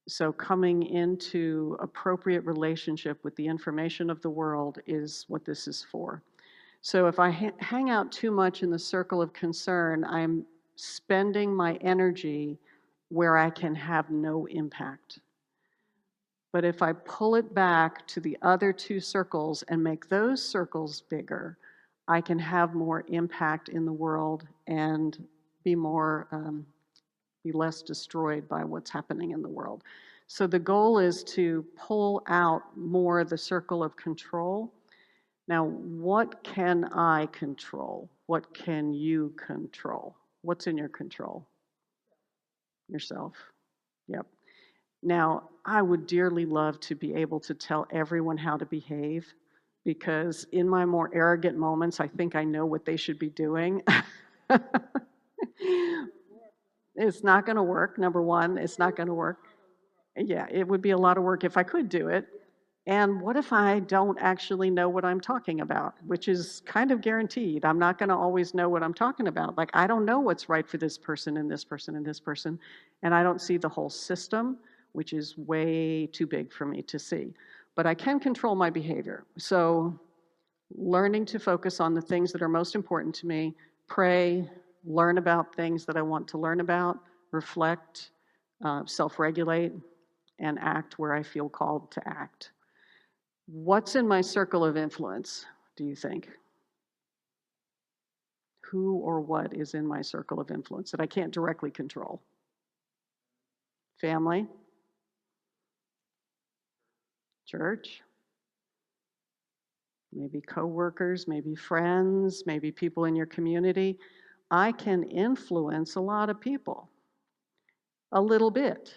So coming into appropriate relationship with the information of the world is what this is for. So if I hang out too much in the circle of concern, I'm spending my energy where I can have no impact. But if I pull it back to the other two circles and make those circles bigger, I can have more impact in the world and be be less destroyed by what's happening in the world. So the goal is to pull out more the circle of control. Now, what can I control? What can you control? What's in your control? Yourself. Yep. Now, I would dearly love to be able to tell everyone how to behave because in my more arrogant moments, I think I know what they should be doing. It's not going to work, number one. It's not going to work. Yeah, it would be a lot of work if I could do it. And what if I don't actually know what I'm talking about, which is kind of guaranteed. I'm not going to always know what I'm talking about. Like, I don't know what's right for this person and this person and this person. And I don't see the whole system, which is way too big for me to see. But I can control my behavior. So, learning to focus on the things that are most important to me, pray, learn about things that I want to learn about, reflect, self regulate, and act where I feel called to act. What's in my circle of influence, do you think? Who or what is in my circle of influence that I can't directly control? Family? Church? Maybe coworkers, maybe friends, maybe people in your community. I can influence a lot of people. A little bit.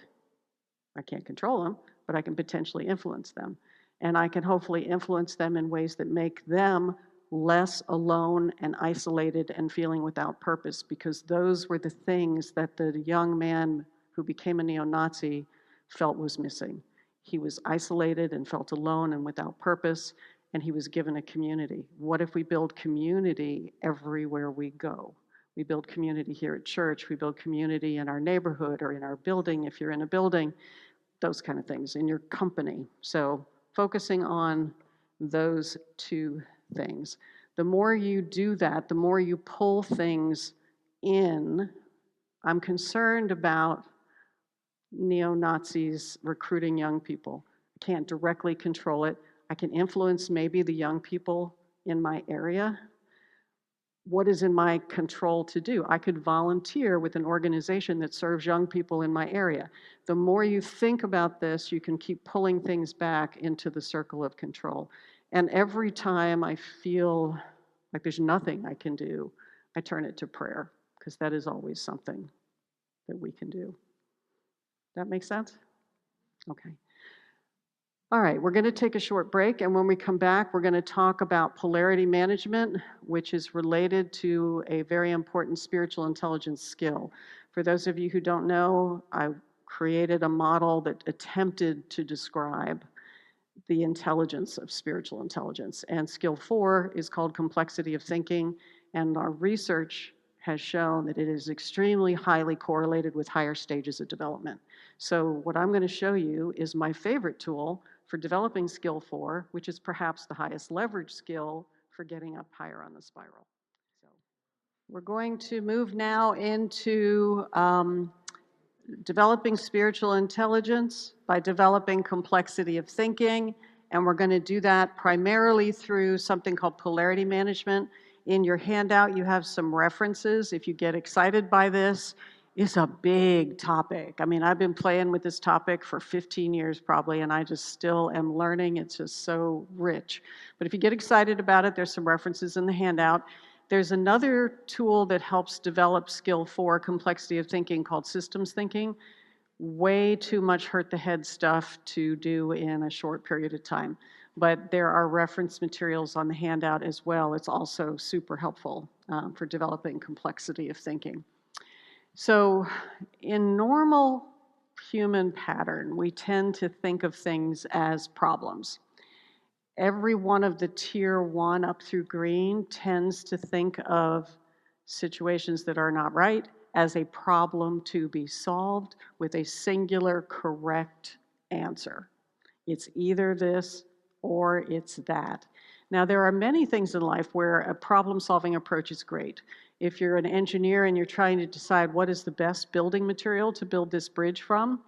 I can't control them, but I can potentially influence them. And I can hopefully influence them in ways that make them less alone and isolated and feeling without purpose, because those were the things that the young man who became a neo-Nazi felt was missing. He was isolated and felt alone and without purpose, and he was given a community. What if we build community everywhere we go? We build community here at church, we build community in our neighborhood or in our building, if you're in a building, those kind of things, in your company. So focusing on those two things. The more you do that, the more you pull things in. I'm concerned about neo-Nazis recruiting young people. I can't directly control it. I can influence maybe the young people in my area. What is in my control to do? I could volunteer with an organization that serves young people in my area. The more you think about this, you can keep pulling things back into the circle of control. And every time I feel like there's nothing I can do, I turn it to prayer, because that is always something that we can do. That make sense? Okay. All right, we're going to take a short break, and when we come back, we're going to talk about polarity management, which is related to a very important spiritual intelligence skill. For those of you who don't know, I created a model that attempted to describe the intelligence of spiritual intelligence. And skill 4 is called complexity of thinking, and our research has shown that it is extremely highly correlated with higher stages of development. So what I'm going to show you is my favorite tool for developing skill 4, which is perhaps the highest leverage skill for getting up higher on the spiral. So we're going to move now into developing spiritual intelligence by developing complexity of thinking. And we're going to do that primarily through something called polarity management. In your handout, you have some references. If you get excited by this, it's a big topic. I mean, I've been playing with this topic for 15 years probably, and I just still am learning. It's just so rich. But if you get excited about it, there's some references in the handout. There's another tool that helps develop skill 4, complexity of thinking, called systems thinking. Way too much hurt the head stuff to do in a short period of time. But there are reference materials on the handout as well. It's also super helpful for developing complexity of thinking. So in normal human pattern, we tend to think of things as problems. Every one of the tier 1 up through green tends to think of situations that are not right as a problem to be solved with a singular correct answer. It's either this or it's that. Now, there are many things in life where a problem-solving approach is great. If you're an engineer and you're trying to decide what is the best building material to build this bridge from,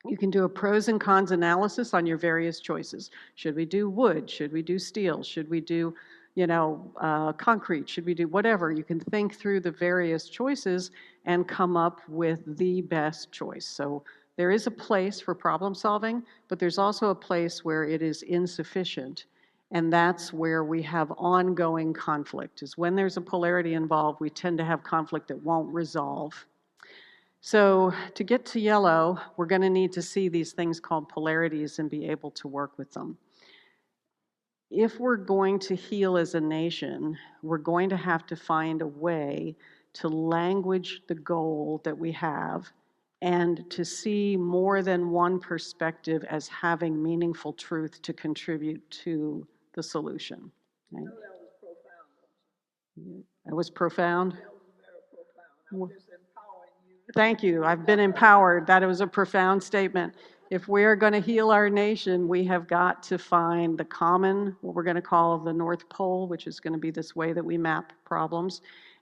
you can do a pros and cons analysis on your various choices. Should we do wood? Should we do steel? Should we do, concrete? Should we do whatever? You can think through the various choices and come up with the best choice. So there is a place for problem solving, but there's also a place where it is insufficient. And that's where we have ongoing conflict, is when there's a polarity involved, we tend to have conflict that won't resolve. So to get to yellow, we're going to need to see these things called polarities and be able to work with them. If we're going to heal as a nation, we're going to have to find a way to language the goal that we have and to see more than one perspective as having meaningful truth to contribute to the solution. Right? That was profound. That was very profound. I'm just empowering you. Thank you. I've been empowered. That was a profound statement. If we're going to heal our nation, we have got to find the common, what we're going to call the North Pole, which is going to be this way that we map problems,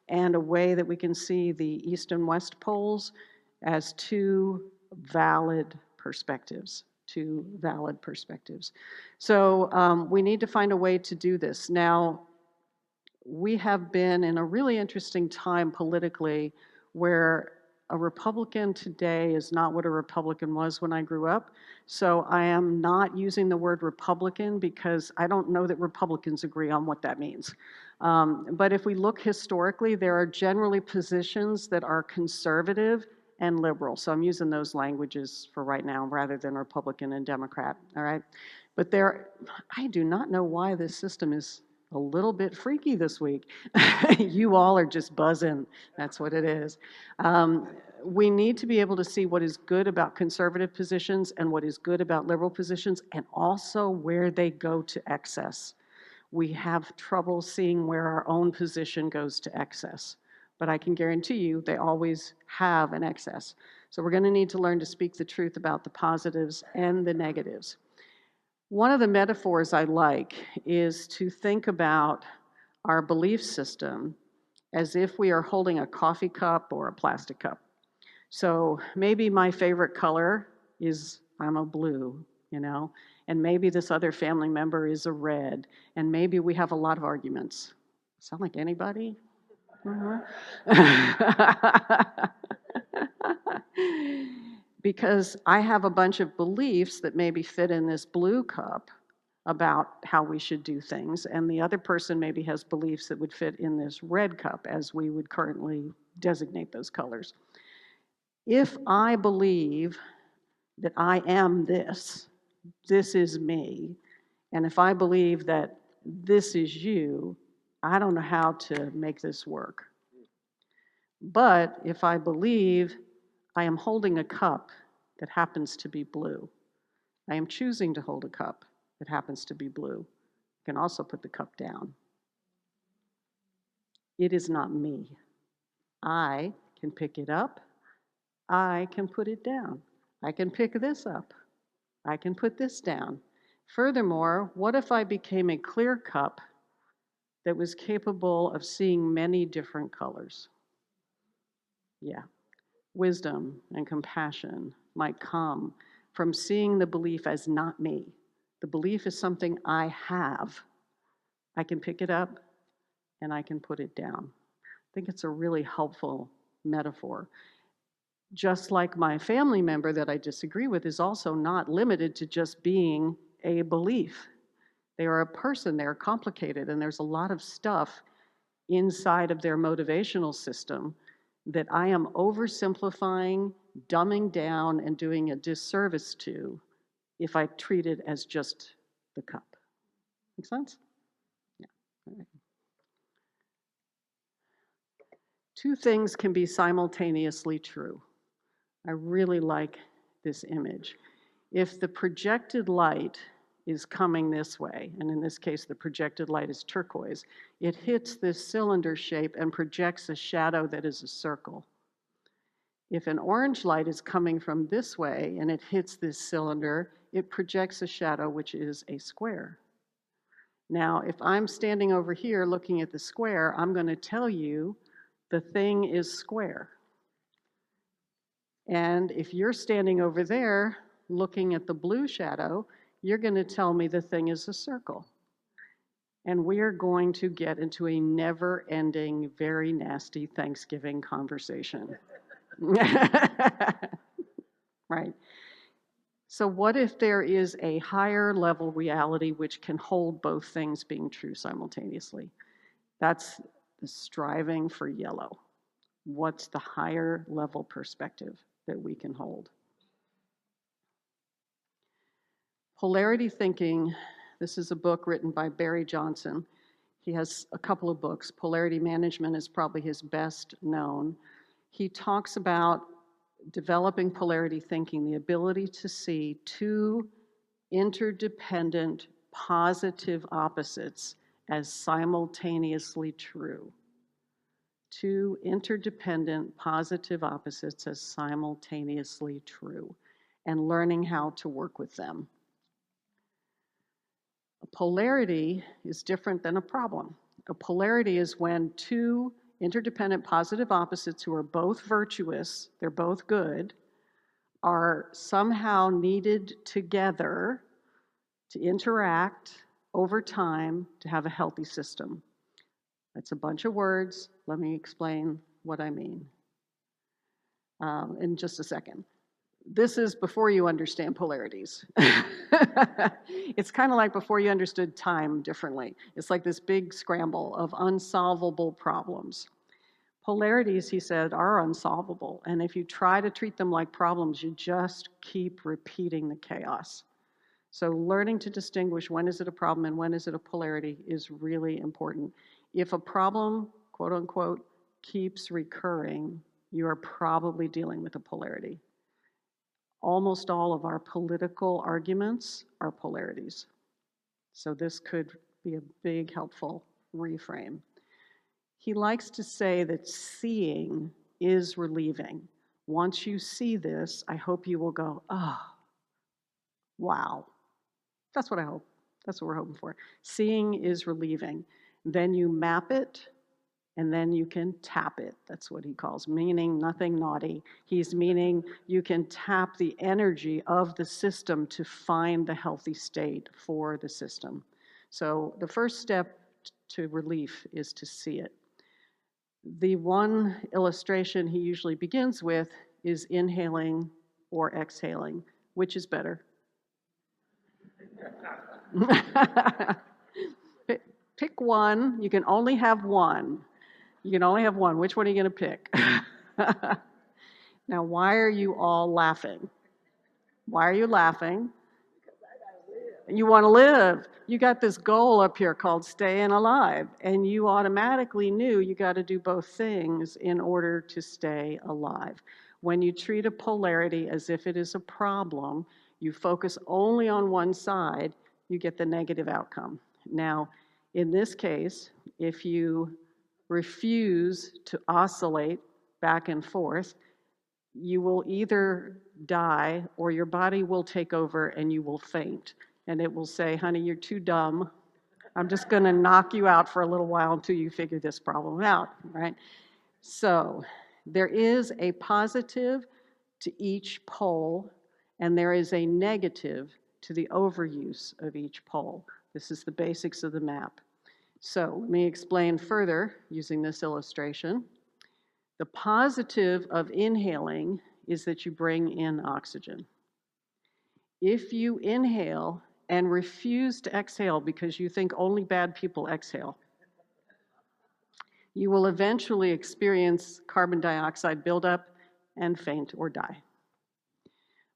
and a way that we can see the East and West poles as two valid perspectives. Two valid perspectives. So we need to find a way to do this. Now, we have been in a really interesting time politically where a Republican today is not what a Republican was when I grew up. So I am not using the word Republican because I don't know that Republicans agree on what that means. But if we look historically, there are generally positions that are conservative and liberal. So I'm using those languages for right now rather than Republican and Democrat, all right? But I do not know why this system is a little bit freaky this week. You all are just buzzing. That's what it is. We need to be able to see what is good about conservative positions and what is good about liberal positions, and also where they go to excess. We have trouble seeing where our own position goes to excess, but I can guarantee you they always have an excess. So we're going to need to learn to speak the truth about the positives and the negatives. One of the metaphors I like is to think about our belief system as if we are holding a coffee cup or a plastic cup. So maybe my favorite color is I'm a blue, and maybe this other family member is a red, and maybe we have a lot of arguments. Sound like anybody? Because I have a bunch of beliefs that maybe fit in this blue cup about how we should do things, and the other person maybe has beliefs that would fit in this red cup as we would currently designate those colors. If I believe that I am this is me, and if I believe that this is you, I don't know how to make this work. But if I believe I am holding a cup that happens to be blue, I am choosing to hold a cup that happens to be blue, I can also put the cup down. It is not me. I can pick it up. I can put it down. I can pick this up. I can put this down. Furthermore, what if I became a clear cup that was capable of seeing many different colors? Yeah. Wisdom and compassion might come from seeing the belief as not me. The belief is something I have. I can pick it up and I can put it down. I think it's a really helpful metaphor. Just like my family member that I disagree with is also not limited to just being a belief. They are a person, they're complicated, and there's a lot of stuff inside of their motivational system that I am oversimplifying, dumbing down, and doing a disservice to if I treat it as just the cup. Make sense? Yeah. All right. Two things can be simultaneously true. I really like this image. If the projected light is coming this way, and in this case the projected light is turquoise, it hits this cylinder shape and projects a shadow that is a circle. If an orange light is coming from this way and it hits this cylinder, it projects a shadow which is a square. Now, if I'm standing over here looking at the square, I'm going to tell you the thing is square. And if you're standing over there looking at the blue shadow, you're going to tell me the thing is a circle. And we're going to get into a never-ending, very nasty Thanksgiving conversation. Right. So what if there is a higher level reality which can hold both things being true simultaneously? That's the striving for yellow. What's the higher level perspective that we can hold? Polarity thinking, this is a book written by Barry Johnson. He has a couple of books. Polarity Management is probably his best known. He talks about developing polarity thinking, the ability to see two interdependent positive opposites as simultaneously true. Two interdependent positive opposites as simultaneously true, and learning how to work with them. A polarity is different than a problem. A polarity is when two interdependent positive opposites who are both virtuous, they're both good, are somehow needed together to interact over time to have a healthy system. That's a bunch of words. Let me explain what I mean in just a second. This is before you understand polarities. It's kind of like before you understood time differently. It's like this big scramble of unsolvable problems. Polarities, he said, are unsolvable. And if you try to treat them like problems, you just keep repeating the chaos. So learning to distinguish when is it a problem and when is it a polarity is really important. If a problem, quote unquote, keeps recurring, you are probably dealing with a polarity. Almost all of our political arguments are polarities. So this could be a big helpful reframe. He likes to say that seeing is relieving. Once you see this, I hope you will go, oh, wow. That's what I hope. That's what we're hoping for. Seeing is relieving. Then you map it, and then you can tap it. That's what he calls, meaning nothing naughty. He's meaning you can tap the energy of the system to find the healthy state for the system. So the first step to relief is to see it. The one illustration he usually begins with is inhaling or exhaling. Which is better? Pick one. You can only have one. You can only have one. Which one are you going to pick? Now, why are you all laughing? Why are you laughing? You want to live. You got this goal up here called staying alive, and you automatically knew you got to do both things in order to stay alive. When you treat a polarity as if it is a problem, you focus only on one side, you get the negative outcome. Now, in this case, if you refuse to oscillate back and forth, you will either die or your body will take over and you will faint. And it will say, honey, you're too dumb. I'm just going to knock you out for a little while until you figure this problem out, right? So there is a positive to each pole, and there is a negative to the overuse of each pole. This is the basics of the map. So let me explain further using this illustration. The positive of inhaling is that you bring in oxygen. If you inhale and refuse to exhale because you think only bad people exhale, you will eventually experience carbon dioxide buildup and faint or die.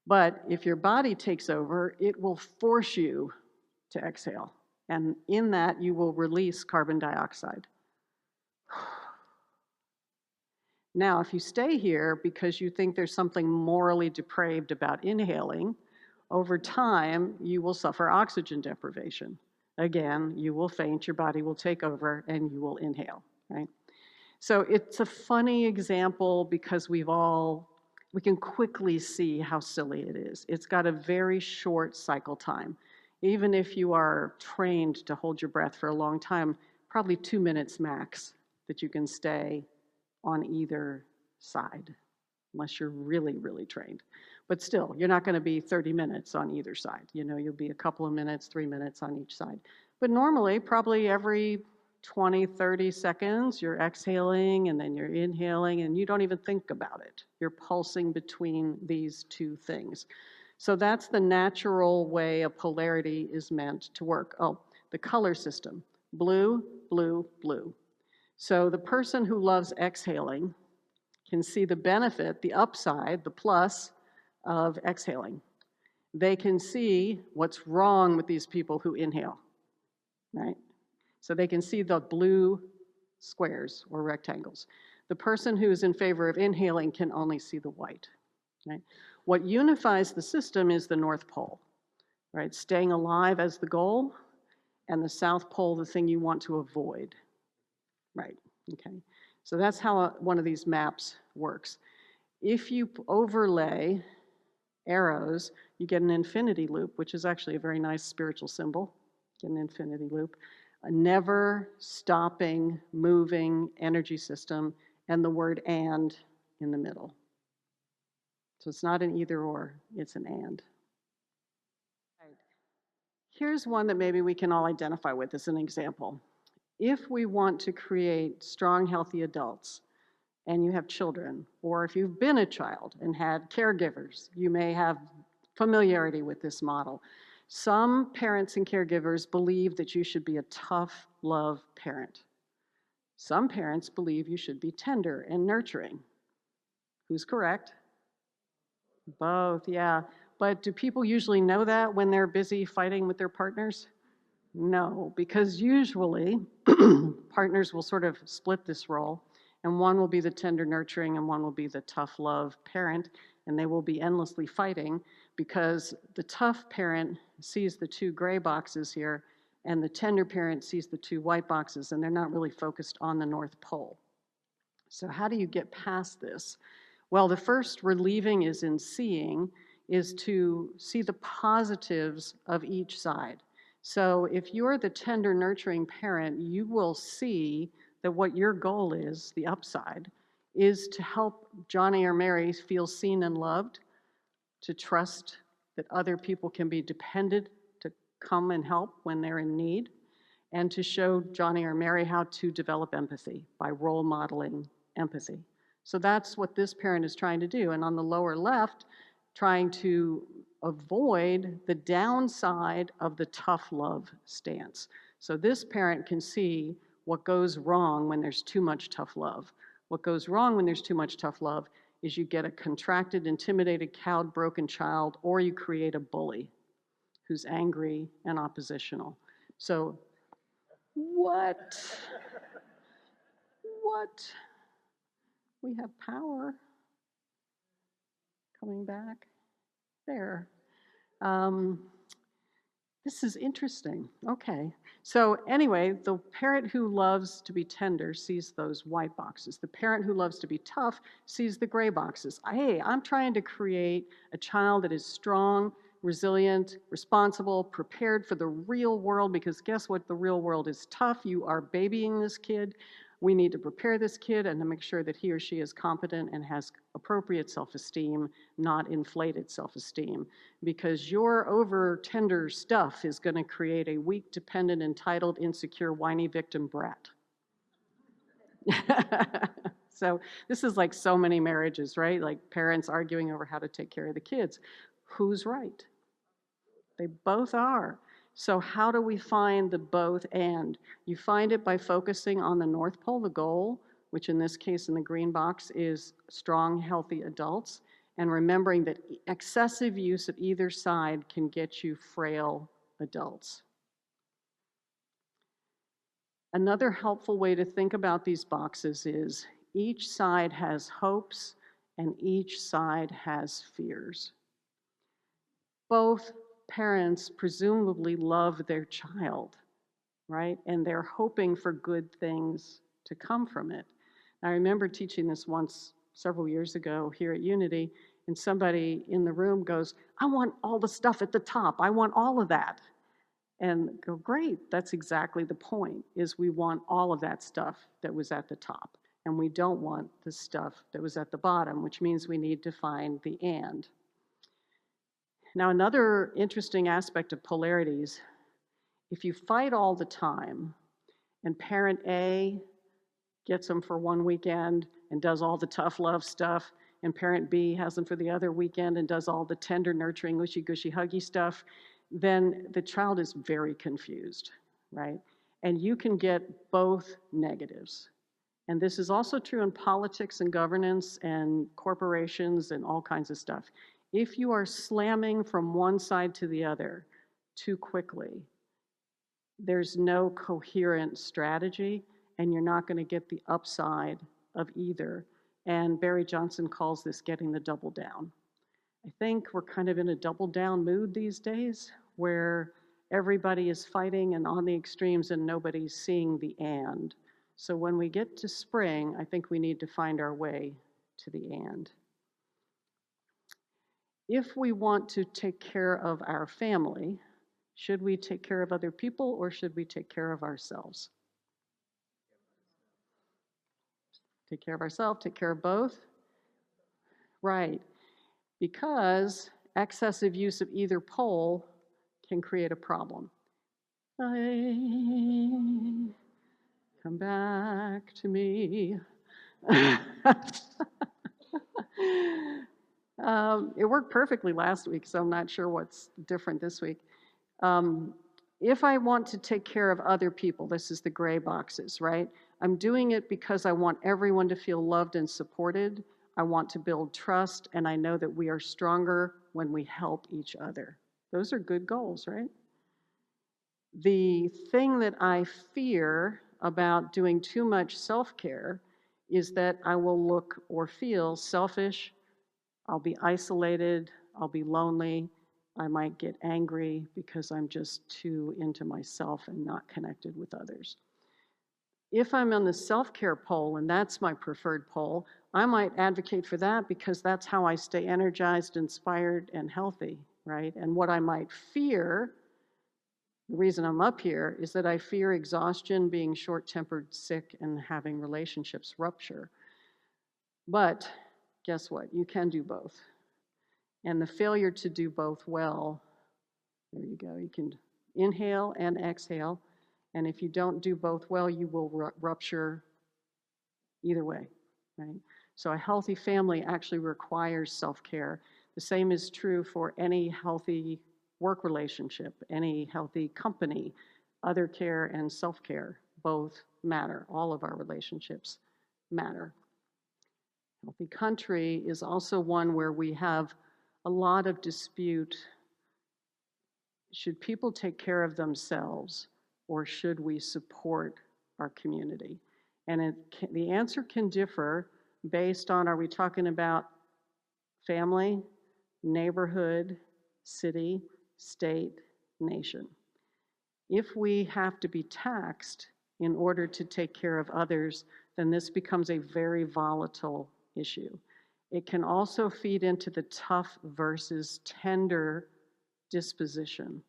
But if your body takes over, it will force you to exhale. And in that, you will release carbon dioxide. Now, if you stay here because you think there's something morally depraved about inhaling, over time, you will suffer oxygen deprivation. Again, you will faint, your body will take over, and you will inhale, right? So it's a funny example because we can quickly see how silly it is. It's got a very short cycle time. Even if you are trained to hold your breath for a long time, probably 2 minutes max that you can stay on either side, unless you're really, really trained. But still, you're not going to be 30 minutes on either side. You'll be a couple of minutes, 3 minutes on each side. But normally, probably every 20, 30 seconds, you're exhaling and then you're inhaling, and you don't even think about it. You're pulsing between these two things. So that's the natural way a polarity is meant to work. Oh, the color system: blue, blue, blue. So the person who loves exhaling can see the benefit, the upside, the plus of exhaling. They can see what's wrong with these people who inhale, right? So they can see the blue squares or rectangles. The person who is in favor of inhaling can only see the white, right? What unifies the system is the North Pole, right? Staying alive as the goal, and the South Pole, the thing you want to avoid, right? Okay. So that's how one of these maps works. If you overlay arrows, you get an infinity loop, which is actually a very nice spiritual symbol. Get an infinity loop. A never stopping, moving energy system, and the word "and" in the middle. So it's not an either or, it's an and. Right. Here's one that maybe we can all identify with as an example. If we want to create strong, healthy adults, and you have children, or if you've been a child and had caregivers, you may have familiarity with this model. Some parents and caregivers believe that you should be a tough love parent. Some parents believe you should be tender and nurturing. Who's correct? Both, yeah. But do people usually know that when they're busy fighting with their partners? No, because usually partners will sort of split this role, and one will be the tender nurturing and one will be the tough love parent, and they will be endlessly fighting because the tough parent sees the two gray boxes here and the tender parent sees the two white boxes, and they're not really focused on the North Pole. So how do you get past this? Well, the first relieving is in seeing, is to see the positives of each side. So if you're the tender, nurturing parent, you will see that what your goal is, the upside, is to help Johnny or Mary feel seen and loved, to trust that other people can be depended to come and help when they're in need, and to show Johnny or Mary how to develop empathy by role modeling empathy. So that's what this parent is trying to do. And on the lower left, trying to avoid the downside of the tough love stance. So this parent can see what goes wrong when there's too much tough love. What goes wrong when there's too much tough love is you get a contracted, intimidated, cowed, broken child, or you create a bully who's angry and oppositional. So what? We have power coming back there. This is interesting. Okay. So anyway, the parent who loves to be tender sees those white boxes. The parent who loves to be tough sees the gray boxes. Hey, I'm trying to create a child that is strong, resilient, responsible, prepared for the real world, because guess what? The real world is tough. You are babying this kid. We need to prepare this kid and to make sure that he or she is competent and has appropriate self-esteem, not inflated self-esteem. Because your over-tender stuff is going to create a weak, dependent, entitled, insecure, whiny victim brat. So this is like so many marriages, right? Like parents arguing over how to take care of the kids. Who's right? They both are. So how do we find the both and? You find it by focusing on the North Pole, the goal, which in this case in the green box is strong, healthy adults, and remembering that excessive use of either side can get you frail adults. Another helpful way to think about these boxes is each side has hopes and each side has fears. Both parents presumably love their child, right? And they're hoping for good things to come from it. I remember teaching this once several years ago here at Unity, and somebody in the room goes, I want all the stuff at the top. I want all of that. and go, great, that's exactly the point, is we want all of that stuff that was at the top. And we don't want the stuff that was at the bottom, which means we need to find the and. Now, another interesting aspect of polarities, if you fight all the time and parent A gets them for one weekend and does all the tough love stuff, and parent B has them for the other weekend and does all the tender, nurturing, gushy, huggy stuff, then the child is very confused, right? And you can get both negatives. And this is also true in politics and governance and corporations and all kinds of stuff. If you are slamming from one side to the other too quickly, there's no coherent strategy, and you're not going to get the upside of either. And Barry Johnson calls this getting the double down. I think we're kind of in a double down mood these days where everybody is fighting and on the extremes and nobody's seeing the and. So when we get to spring, I think we need to find our way to the and. If we want to take care of our family, should we take care of other people or should we take care of ourselves? Take care of ourselves, take care of both? Right. Because excessive use of either pole can create a problem. Come back to me. It worked perfectly last week, so I'm not sure what's different this week. If I want to take care of other people, this is the gray boxes, right? I'm doing it because I want everyone to feel loved and supported. I want to build trust, and I know that we are stronger when we help each other. Those are good goals, right? The thing that I fear about doing too much self-care is that I will look or feel selfish, I'll be isolated, I'll be lonely, I might get angry because I'm just too into myself and not connected with others. If I'm on the self-care pole, and that's my preferred pole, I might advocate for that because that's how I stay energized, inspired, and healthy, right? And what I might fear, the reason I'm up here, is that I fear exhaustion, being short-tempered, sick, and having relationships rupture. But guess what? You can do both. And the failure to do both well, there you go. You can inhale and exhale. And if you don't do both well, you will rupture either way, right? So a healthy family actually requires self-care. The same is true for any healthy work relationship, any healthy company. Other care and self-care both matter. All of our relationships matter. Healthy country is also one where we have a lot of dispute. Should people take care of themselves, or should we support our community? And the answer can differ based on, are we talking about family, neighborhood, city, state, nation? If we have to be taxed in order to take care of others, then this becomes a very volatile issue. It can also feed into the tough versus tender disposition.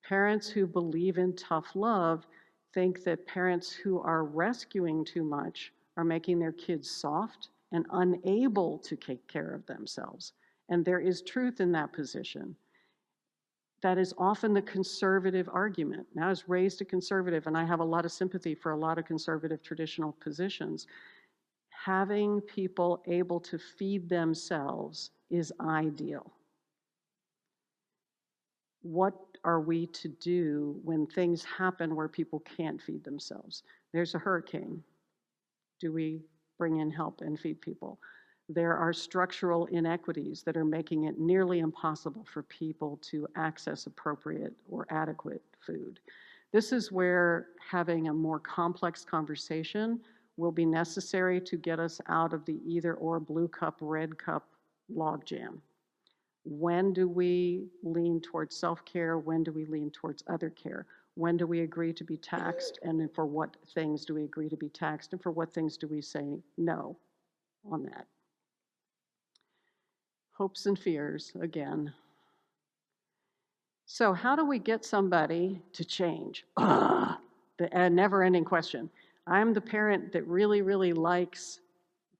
Parents who believe in tough love think that parents who are rescuing too much are making their kids soft and unable to take care of themselves. And there is truth in that position. That is often the conservative argument. Now, I was raised a conservative, and I have a lot of sympathy for a lot of conservative traditional positions. Having people able to feed themselves is ideal. What are we to do when things happen where people can't feed themselves? There's a hurricane. Do we bring in help and feed people? There are structural inequities that are making it nearly impossible for people to access appropriate or adequate food. This is where having a more complex conversation will be necessary to get us out of the either or blue cup, red cup logjam. When do we lean towards self-care? When do we lean towards other care? When do we agree to be taxed? And for what things do we agree to be taxed? And for what things do we say no on that? Hopes and fears, again. So how do we get somebody to change? The never-ending question. I'm the parent that really, really likes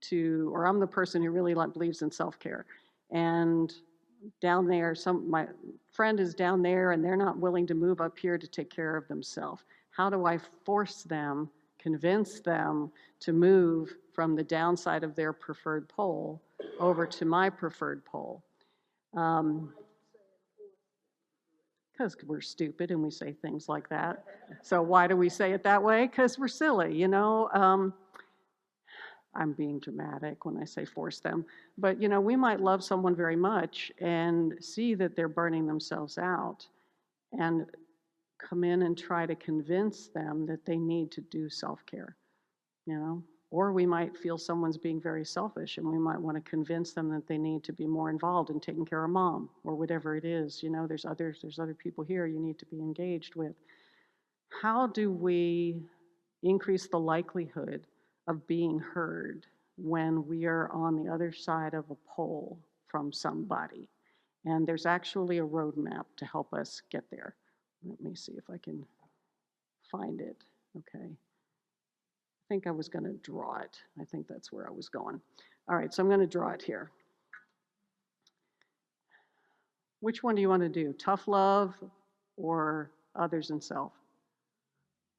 to, or I'm the person who really believes in self-care. And down there, my friend is down there and they're not willing to move up here to take care of themselves. How do I force them, convince them to move from the downside of their preferred pole over to my preferred pole? Because we're stupid and we say things like that. So why do we say it that way? Because we're silly, you know. I'm being dramatic when I say force them. But, you know, we might love someone very much and see that they're burning themselves out and come in and try to convince them that they need to do self-care, you know. Or we might feel someone's being very selfish and we might want to convince them that they need to be more involved in taking care of mom or whatever it is. You know, there's other people here you need to be engaged with. How do we increase the likelihood of being heard when we are on the other side of a pole from somebody? And there's actually a roadmap to help us get there. Let me see if I can find it. Okay. I think I was going to draw it. I think that's where I was going. All right, so I'm going to draw it here. Which one do you want to do? Tough love or others and self?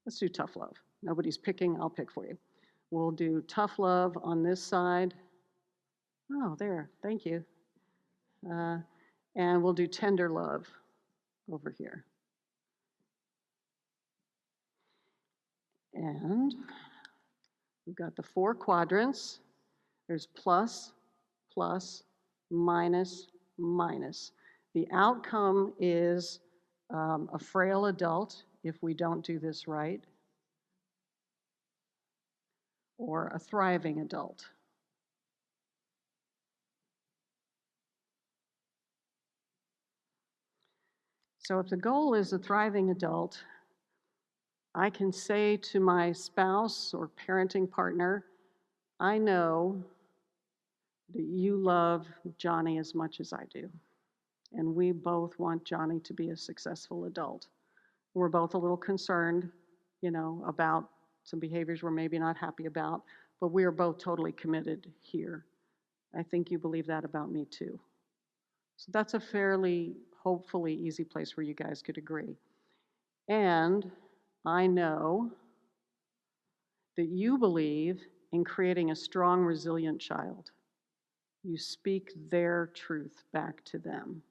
Let's do tough love. Nobody's picking, I'll pick for you. We'll do tough love on this side. Oh, there, thank you. And we'll do tender love over here. And we've got the 4 quadrants. There's plus, plus, minus, minus. The outcome is a frail adult if we don't do this right, or a thriving adult. So if the goal is a thriving adult, I can say to my spouse or parenting partner, I know that you love Johnny as much as I do. And we both want Johnny to be a successful adult. We're both a little concerned, you know, about some behaviors we're maybe not happy about, but we are both totally committed here. I think you believe that about me too. So that's a fairly, hopefully, easy place where you guys could agree. And I know that you believe in creating a strong, resilient child. You speak their truth back to them.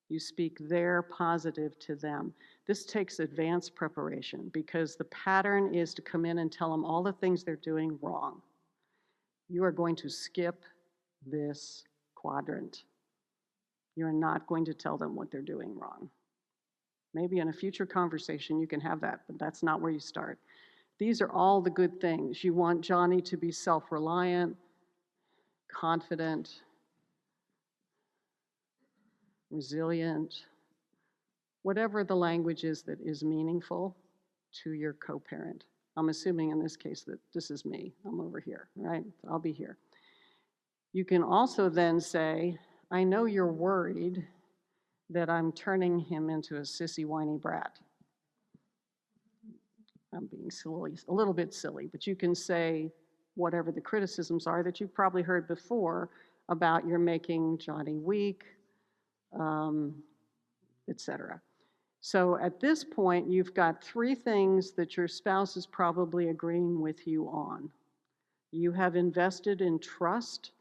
You speak their positive to them. This takes advanced preparation because the pattern is to come in and tell them all the things they're doing wrong. You are going to skip this quadrant. You're not going to tell them what they're doing wrong. Maybe in a future conversation you can have that, but that's not where you start. These are all the good things. You want Johnny to be self-reliant, confident, resilient, whatever the language is that is meaningful to your co-parent. I'm assuming in this case that this is me. I'm over here, right? I'll be here. You can also then say, I know you're worried that I'm turning him into a sissy, whiny brat. I'm being silly, a little bit silly, but you can say whatever the criticisms are that you've probably heard before about you're making Johnny weak, etc. So at this point, you've got 3 things that your spouse is probably agreeing with you on. You have invested in trust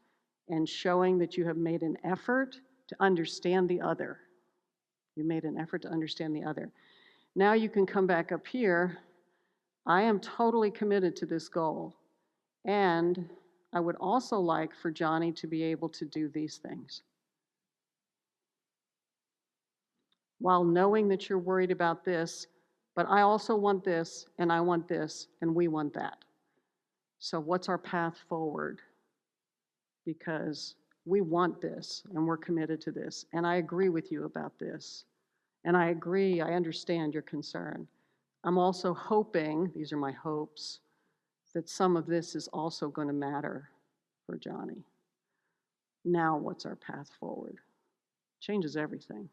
and showing that you have made an effort to understand the other. You made an effort to understand the other. Now you can come back up here. I am totally committed to this goal. And I would also like for Johnny to be able to do these things. While knowing that you're worried about this, but I also want this, and I want this, and we want that. So what's our path forward? Because we want this, and we're committed to this, and I agree with you about this. And I agree, I understand your concern. I'm also hoping, these are my hopes, that some of this is also going to matter for Johnny. Now what's our path forward? Changes everything.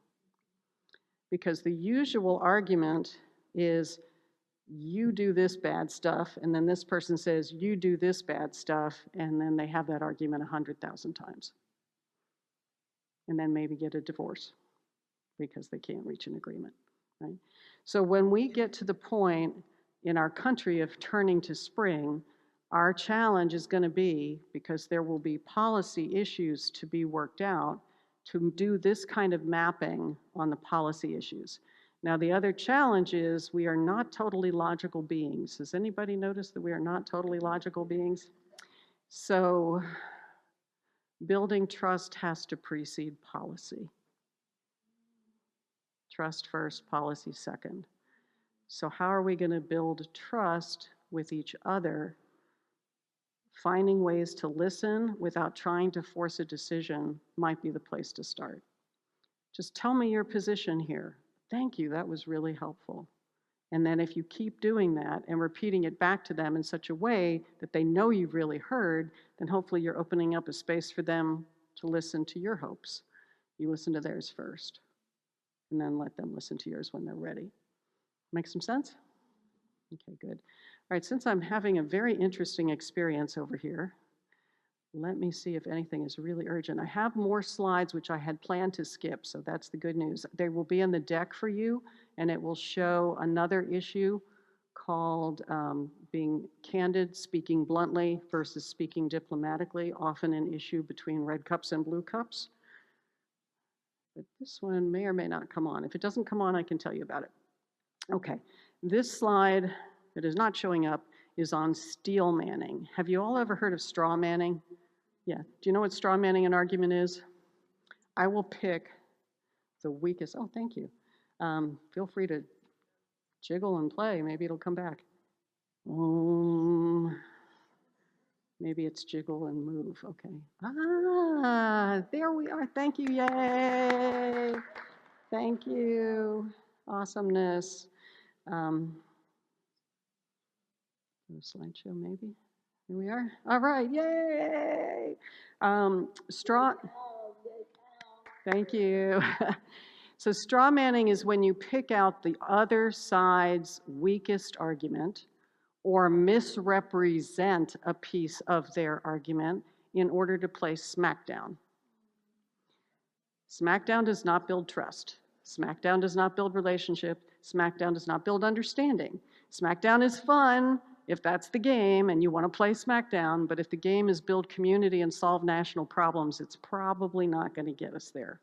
Because the usual argument is you do this bad stuff, and then this person says you do this bad stuff, and then they have that argument 100,000 times. And then maybe get a divorce because they can't reach an agreement, right? So when we get to the point in our country of turning to spring, our challenge is going to be, because there will be policy issues to be worked out, to do this kind of mapping on the policy issues. Now, the other challenge is we are not totally logical beings. Has anybody noticed that we are not totally logical beings? So building trust has to precede policy. Trust first, policy second. So how are we going to build trust with each other? Finding ways to listen without trying to force a decision might be the place to start. Just tell me your position here. Thank you, that was really helpful. And then if you keep doing that and repeating it back to them in such a way that they know you've really heard, then hopefully you're opening up a space for them to listen to your hopes. You listen to theirs first, and then let them listen to yours when they're ready. Make some sense? Okay, good. All right, since I'm having a very interesting experience over here, let me see if anything is really urgent. I have more slides which I had planned to skip, so that's the good news. They will be in the deck for you, and it will show another issue called being candid, speaking bluntly versus speaking diplomatically, often an issue between red cups and blue cups. But this one may or may not come on. If it doesn't come on, I can tell you about it. Okay, this slide that is not showing up is on steel manning. Have you all ever heard of straw manning? Yeah, do you know what straw manning an argument is? I will pick the weakest, oh, thank you. Feel free to jiggle and play, maybe it'll come back. Maybe it's jiggle and move, okay. There we are, thank you, yay. Thank you, awesomeness. Slideshow maybe. Here we are. All right, yay! Straw. Thank you. So straw manning is when you pick out the other side's weakest argument or misrepresent a piece of their argument in order to play smackdown. Smackdown does not build trust. Smackdown does not build relationship. Smackdown does not build understanding. Smackdown is fun if that's the game and you want to play Smackdown, but if the game is build community and solve national problems, it's probably not going to get us there.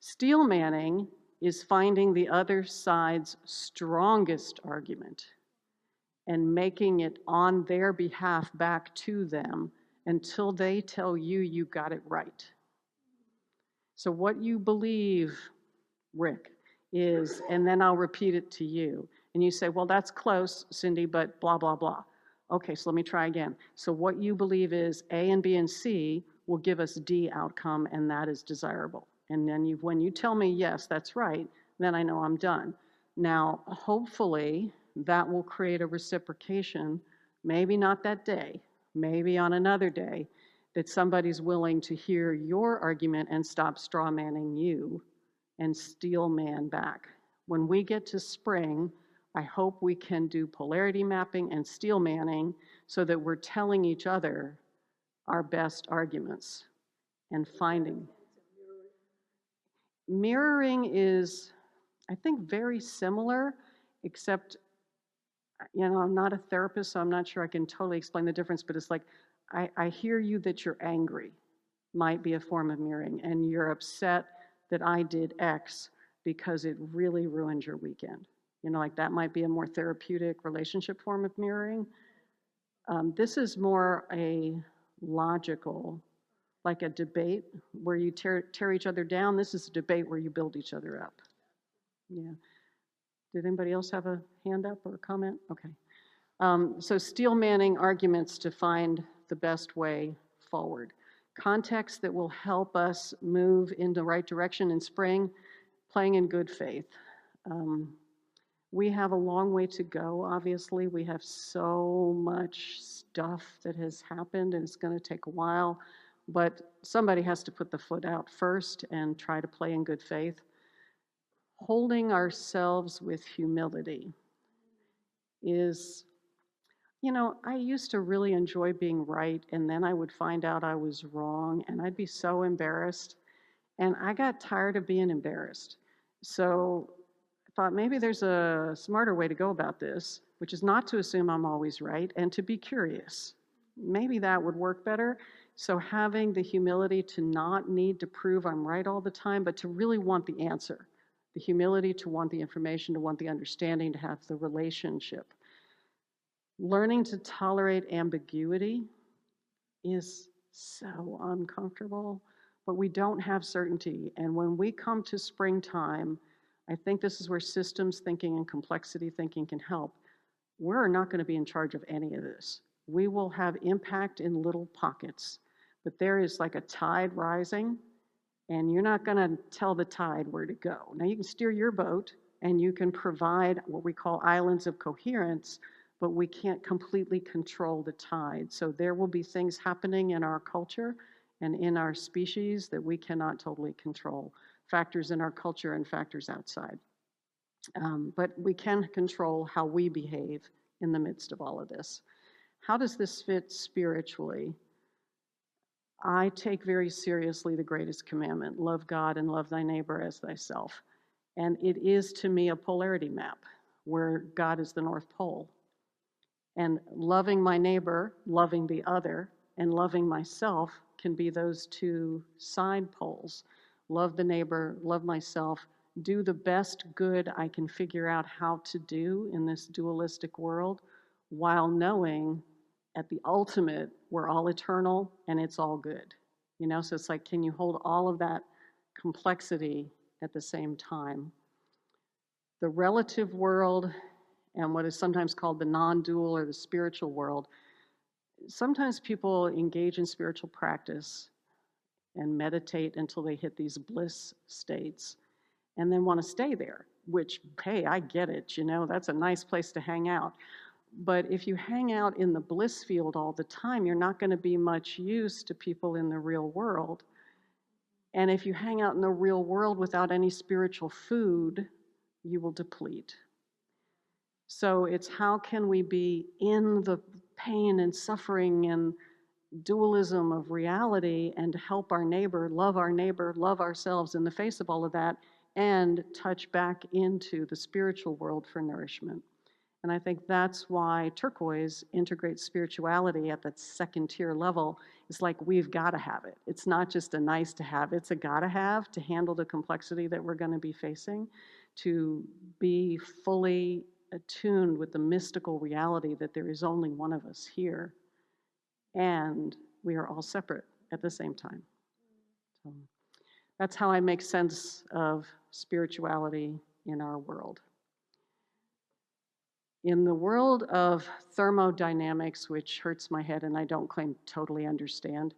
Steel manning is finding the other side's strongest argument and making it on their behalf back to them until they tell you you got it right. So what you believe, Rick, is, and then I'll repeat it to you. And you say, well, that's close, Cindy, but blah, blah, blah. Okay, so let me try again. So what you believe is A and B and C will give us D outcome, and that is desirable. And then when you tell me, yes, that's right, then I know I'm done. Now, hopefully, that will create a reciprocation, maybe not that day, maybe on another day, that somebody's willing to hear your argument and stop straw manning you and steel man back. When we get to spring, I hope we can do polarity mapping and steel manning so that we're telling each other our best arguments and finding. Mirroring is, I think, very similar, except, you know, I'm not a therapist, so I'm not sure I can totally explain the difference, but it's like, I hear you that you're angry, might be a form of mirroring, and you're upset that I did X because it really ruined your weekend. You know, like that might be a more therapeutic relationship form of mirroring. This is more a logical, like a debate where you tear each other down. This is a debate where you build each other up. Yeah. Did anybody else have a hand up or a comment? Okay. So steel manning arguments to find the best way forward. Context that will help us move in the right direction in spring, playing in good faith. We have a long way to go, obviously. We have so much stuff that has happened, and it's going to take a while. But somebody has to put the foot out first and try to play in good faith. holding ourselves with humility is, I used to really enjoy being right, and then I would find out I was wrong, and I'd be so embarrassed. And I got tired of being embarrassed. So I thought maybe there's a smarter way to go about this, which is not to assume I'm always right and to be curious. Maybe that would work better. So having the humility to not need to prove I'm right all the time, but to really want the answer. The humility to want the information, to want the understanding, to have the relationship. Learning to tolerate ambiguity is so uncomfortable, but we don't have certainty. And when we come to springtime, I think this is where systems thinking and complexity thinking can help. We're not going to be in charge of any of this. We will have impact in little pockets, but there is like a tide rising, and you're not going to tell the tide where to go. Now, you can steer your boat, and you can provide what we call islands of coherence, but we can't completely control the tide. So there will be things happening in our culture and in our species that we cannot totally control, factors in our culture and factors outside. But we can control how we behave in the midst of all of this. How does this fit spiritually? I take very seriously the greatest commandment, love God and love thy neighbor as thyself. And it is to me a polarity map where God is the North Pole. And loving my neighbor, loving the other, and loving myself can be those two side poles. Love the neighbor, love myself, do the best good I can figure out how to do in this dualistic world, while knowing at the ultimate, we're all eternal and it's all good. So it's like, can you hold all of that complexity at the same time? The relative world and what is sometimes called the non-dual or the spiritual world, sometimes people engage in spiritual practice and meditate until they hit these bliss states and then want to stay there, which, hey, I get it, that's a nice place to hang out. But if you hang out in the bliss field all the time, you're not going to be much use to people in the real world. And if you hang out in the real world without any spiritual food, you will deplete. So it's how can we be in the pain and suffering and dualism of reality and help our neighbor, love ourselves in the face of all of that, and touch back into the spiritual world for nourishment. And I think that's why turquoise integrates spirituality at that second tier level. It's like we've got to have it. It's not just a nice to have, it's a got to have to handle the complexity that we're going to be facing, to be fully attuned with the mystical reality that there is only one of us here. And we are all separate at the same time. So that's how I make sense of spirituality in our world. In the world of thermodynamics, which hurts my head and I don't claim to totally understand,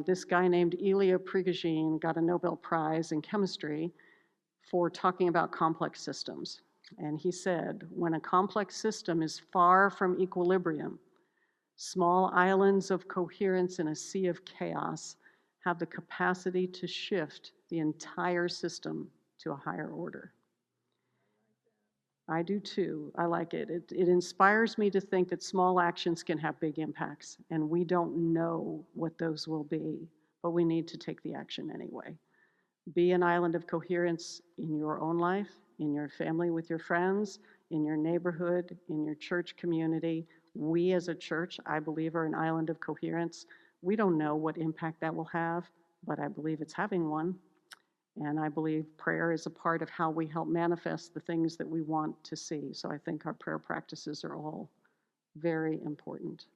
this guy named Ilya Prigogine got a Nobel Prize in chemistry for talking about complex systems. And he said, when a complex system is far from equilibrium, small islands of coherence in a sea of chaos have the capacity to shift the entire system to a higher order. I do too. I like it. It inspires me to think that small actions can have big impacts, and we don't know what those will be, but we need to take the action anyway. Be an island of coherence in your own life, in your family with your friends, in your neighborhood, in your church community. We as a church, I believe, are an island of coherence. We don't know what impact that will have, but I believe it's having one. And I believe prayer is a part of how we help manifest the things that we want to see. So I think our prayer practices are all very important.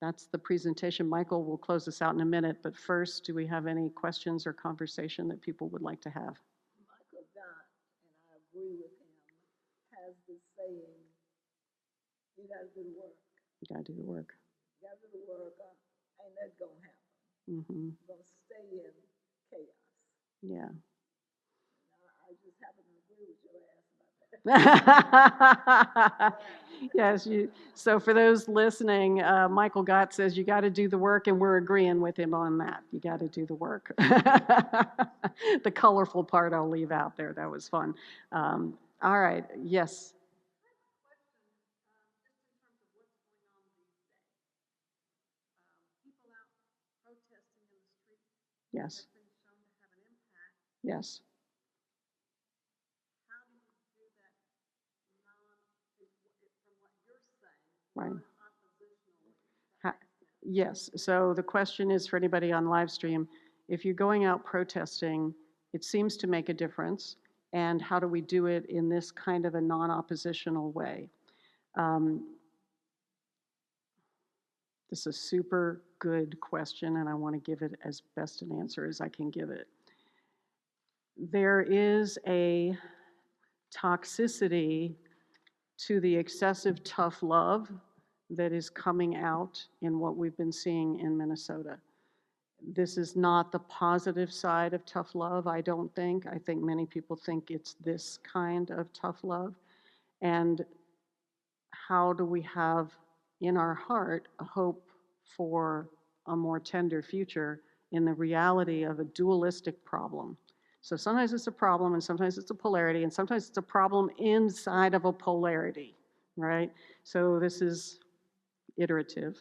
That's the presentation. Michael will close us out in a minute, but first, do we have any questions or conversation that people would like to have? Michael Dot, and I agree with him, has this saying, you got to do the work. You got to do the work. You got to do the work, ain't that going to happen. Mm-hmm. You're going to stay in chaos. Yeah. I just happen to agree with your ass about that. Yes, so for those listening, Michael Gott says you got to do the work, and we're agreeing with him on that. You got to do the work. The colorful part I'll leave out there. That was fun. All right. Yes. Yes. Yes. Right. Yes. So the question is for anybody on live stream, if you're going out protesting, it seems to make a difference. And how do we do it in this kind of a non-oppositional way? This is a super good question, and I want to give it as best an answer as I can give it. There is a toxicity to the excessive tough love that is coming out in what we've been seeing in Minnesota. This is not the positive side of tough love, I don't think. I think many people think it's this kind of tough love. And how do we have in our heart a hope for a more tender future in the reality of a dualistic problem? So sometimes it's a problem, and sometimes it's a polarity, and sometimes it's a problem inside of a polarity, right? So this is iterative.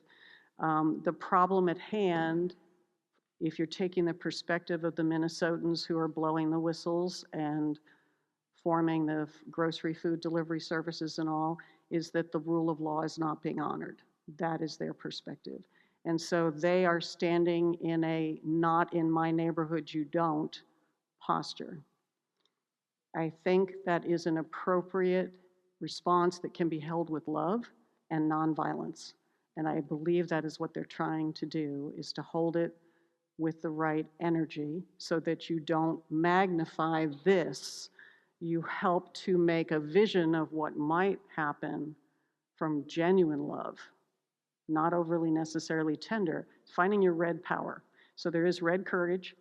The problem at hand, if you're taking the perspective of the Minnesotans who are blowing the whistles and forming the grocery food delivery services and all, is that the rule of law is not being honored. That is their perspective. And so they are standing in a not in my neighborhood you don't posture. I think that is an appropriate response that can be held with love and nonviolence. And I believe that is what they're trying to do, is to hold it with the right energy so that you don't magnify this. You help to make a vision of what might happen from genuine love, not overly necessarily tender, finding your red power. So there is red courage.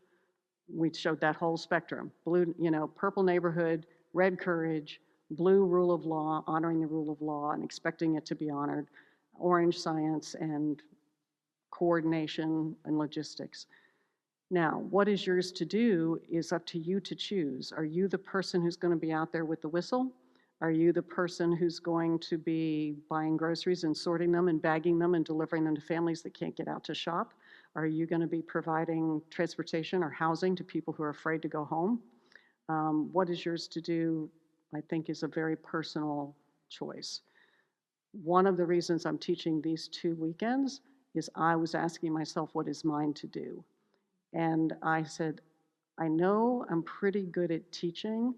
We showed that whole spectrum. Blue, purple neighborhood, red courage, blue rule of law, honoring the rule of law and expecting it to be honored, orange science and coordination and logistics. Now, what is yours to do is up to you to choose. Are you the person who's going to be out there with the whistle? Are you the person who's going to be buying groceries and sorting them and bagging them and delivering them to families that can't get out to shop? Are you going to be providing transportation or housing to people who are afraid to go home? What is yours to do, I think, is a very personal choice. One of the reasons I'm teaching these 2 weekends is I was asking myself, what is mine to do? And I said, I know I'm pretty good at teaching.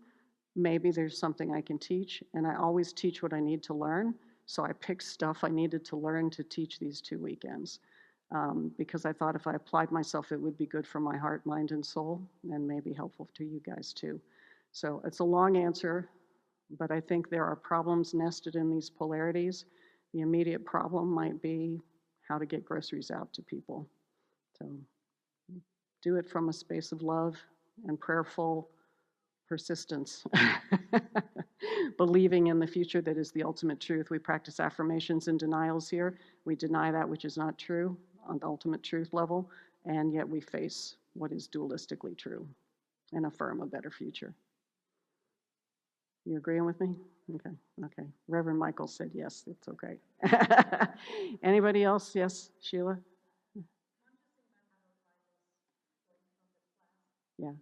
Maybe there's something I can teach. And I always teach what I need to learn. So I picked stuff I needed to learn to teach these 2 weekends. Because I thought if I applied myself, it would be good for my heart, mind, and soul, and maybe helpful to you guys too. So it's a long answer, but I think there are problems nested in these polarities. The immediate problem might be how to get groceries out to people. So do it from a space of love and prayerful persistence. Believing in the future that is the ultimate truth. We practice affirmations and denials here. We deny that which is not true on the ultimate truth level, and yet we face what is dualistically true and affirm a better future. You agreeing with me? Okay. Reverend Michael said yes, it's okay. Anybody else? Yes, Sheila? Yeah.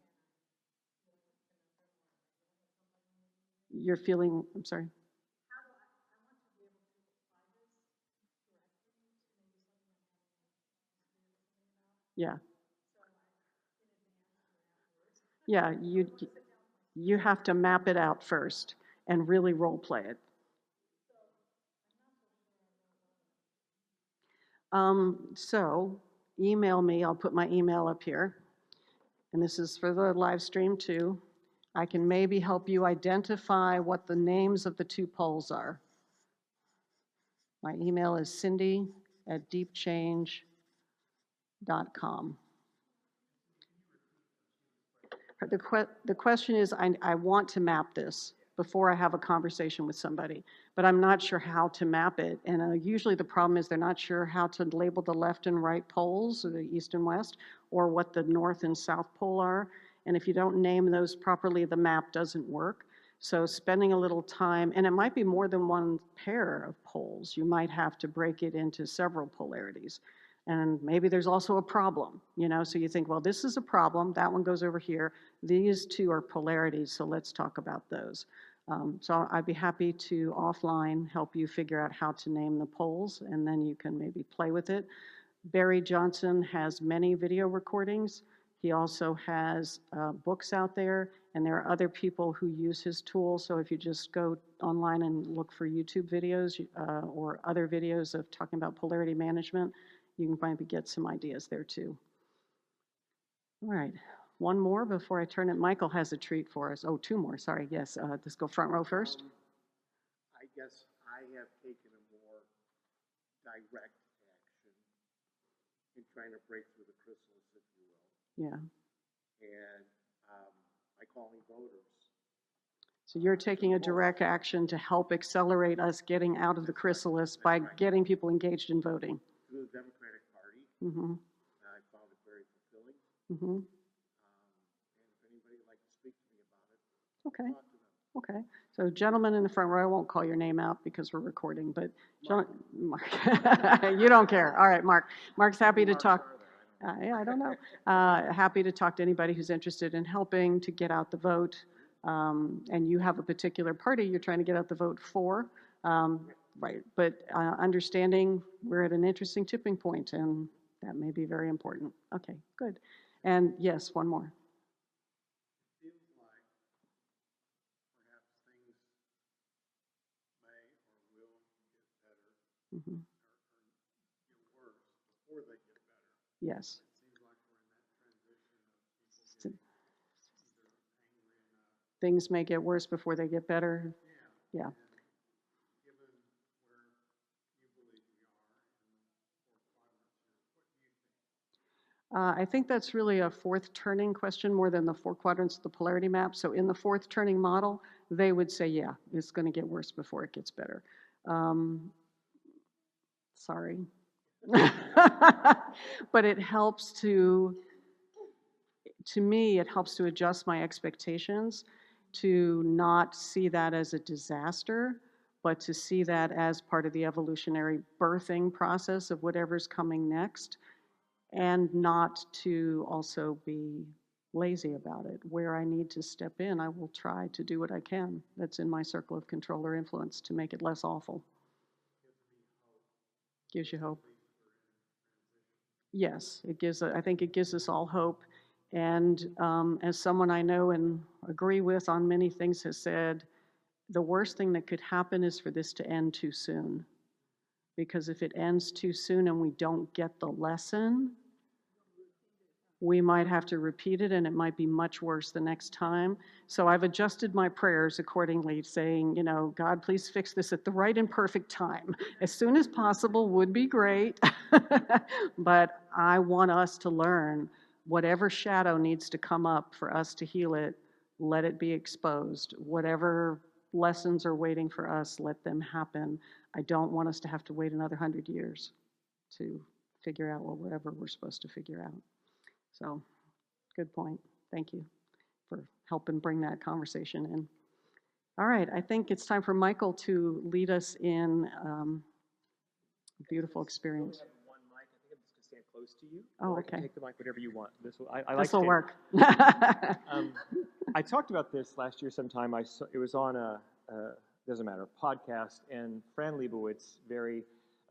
You're feeling, I'm sorry? Yeah. Yeah, you have to map it out first and really role play it. So email me, I'll put my email up here. And this is for the live stream too. I can maybe help you identify what the names of the 2 polls are. My email is cindy@deepchange.com. The question is, I want to map this, before I have a conversation with somebody. But I'm not sure how to map it. And usually the problem is they're not sure how to label the left and right poles, or the east and west, or what the north and south pole are. And if you don't name those properly, the map doesn't work. So spending a little time, and it might be more than one pair of poles. You might have to break it into several polarities. And maybe there's also a problem, so you think, well, this is a problem, that one goes over here. These two are polarities, so let's talk about those. So I'd be happy to offline help you figure out how to name the poles, and then you can maybe play with it. Barry Johnson has many video recordings. He also has books out there, and there are other people who use his tool. So if you just go online and look for YouTube videos or other videos of talking about polarity management, you can maybe get some ideas there too. All right, one more before I turn it. Michael has a treat for us. Oh, two more, sorry, yes. Let's go front row first. I guess I have taken a more direct action in trying to break through the chrysalis, if you will. Yeah. And by calling voters. So you're taking a direct action to help accelerate us getting out of the chrysalis by getting people engaged in voting. Through the Democratic Party. Mm-hmm. I found it very fulfilling. Mm-hmm. And if anybody would like to speak to me about it, Okay. talk to them. Okay. So gentlemen in the front row, I won't call your name out because we're recording, but Mark. You don't care. All right, Mark. Mark's happy to talk. Yeah, I don't know. Happy to talk to anybody who's interested in helping to get out the vote. And you have a particular party you're trying to get out the vote for. Right, but understanding we're at an interesting tipping point, and that may be very important. Okay, good. And yes, one more. It feels like perhaps things may or will get better, Mm-hmm. or get worse before they get better. Yes. It seems like we're in that transition of people getting either angry enough. Things may get worse before they get better. Yeah. Yeah. I think that's really a fourth turning question more than the four quadrants of the polarity map. So in the fourth turning model, they would say, yeah, it's going to get worse before it gets better. Sorry. But it helps to me, it helps to adjust my expectations to not see that as a disaster, but to see that as part of the evolutionary birthing process of whatever's coming next. And not to also be lazy about it. Where I need to step in, I will try to do what I can that's in my circle of control or influence to make it less awful. Gives you hope. Yes, it gives. I think it gives us all hope. And as someone I know and agree with on many things has said, the worst thing that could happen is for this to end too soon. Because if it ends too soon and we don't get the lesson, we might have to repeat it and it might be much worse the next time. So I've adjusted my prayers accordingly, saying, God, please fix this at the right and perfect time. As soon as possible would be great, but I want us to learn whatever shadow needs to come up for us to heal it, let it be exposed. Whatever lessons are waiting for us, let them happen. I don't want us to have to wait another 100 years to figure out whatever we're supposed to figure out. So, good point. Thank you for helping bring that conversation in. All right, I think it's time for Michael to lead us in a beautiful experience. One mic. I think I'm just going to stand close to you. Oh, I can okay. take the mic, whatever you want. This will work. I talked about this last year sometime. It was on a doesn't matter, podcast, and Fran Lebowitz, very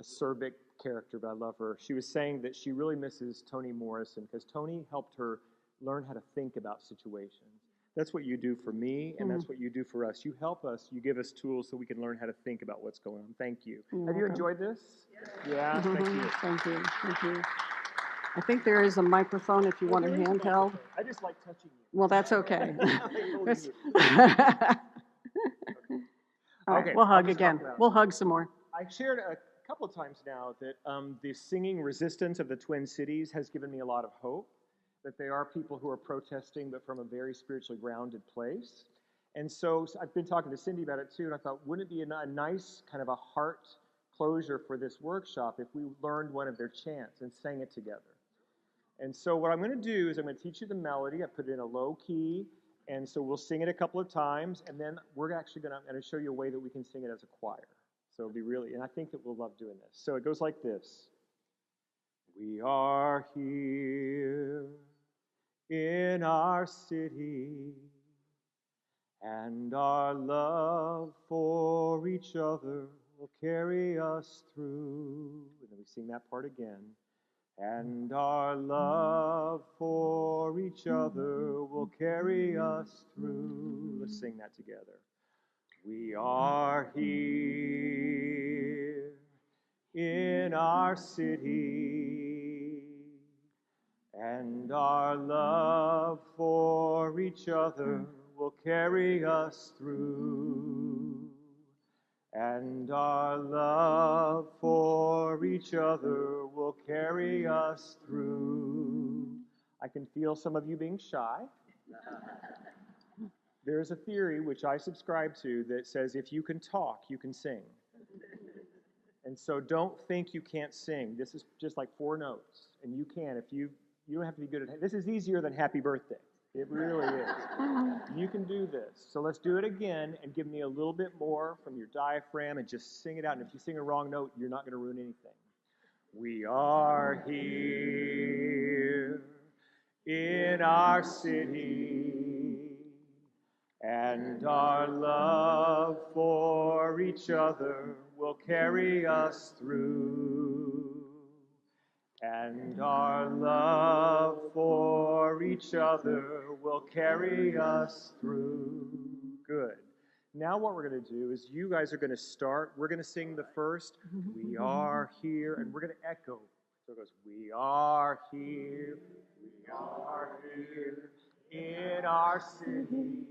acerbic character, but I love her. She was saying that she really misses Toni Morrison because Toni helped her learn how to think about situations. That's what you do for me, and that's what you do for us. You help us. You give us tools so we can learn how to think about what's going on. Thank you. Have you enjoyed this? Yeah. Thank you. Thank you. Thank you. I think there is a microphone if you want a handheld. I just like touching you. Well, that's okay. All right, Okay, we'll hug I'll just again. talk about We'll hug some more. I shared a couple of times now that the singing resistance of the Twin Cities has given me a lot of hope, that they are people who are protesting, but from a very spiritually grounded place. And so I've been talking to Cindy about it too, and I thought, wouldn't it be a nice kind of a heart closure for this workshop if we learned one of their chants and sang it together? And so what I'm going to do is I'm going to teach you the melody. I put it in a low key, and so we'll sing it a couple of times, and then we're actually going to show you a way that we can sing it as a choir. So it'll be really, and I think that we'll love doing this. So it goes like this. We are here in our city, and our love for each other will carry us through. And then we sing that part again. And our love for each other will carry us through. Let's sing that together. We are here in our city, and our love for each other will carry us through. And our love for each other will carry us through. I can feel some of you being shy. There's a theory which I subscribe to that says if you can talk, you can sing. And so don't think you can't sing. This is just like 4 notes, and you can. If you don't have to be good at it. This is easier than Happy Birthday. It really is. You can do this. So let's do it again and give me a little bit more from your diaphragm and just sing it out. And if you sing a wrong note, you're not going to ruin anything. We are here in our city, and our love for each other will carry us through. And our love for each other will carry us through. Good. Now what we're going to do is you guys are going to start. We're going to sing the first, we are here, and we're going to echo. So it goes, we are here in our city,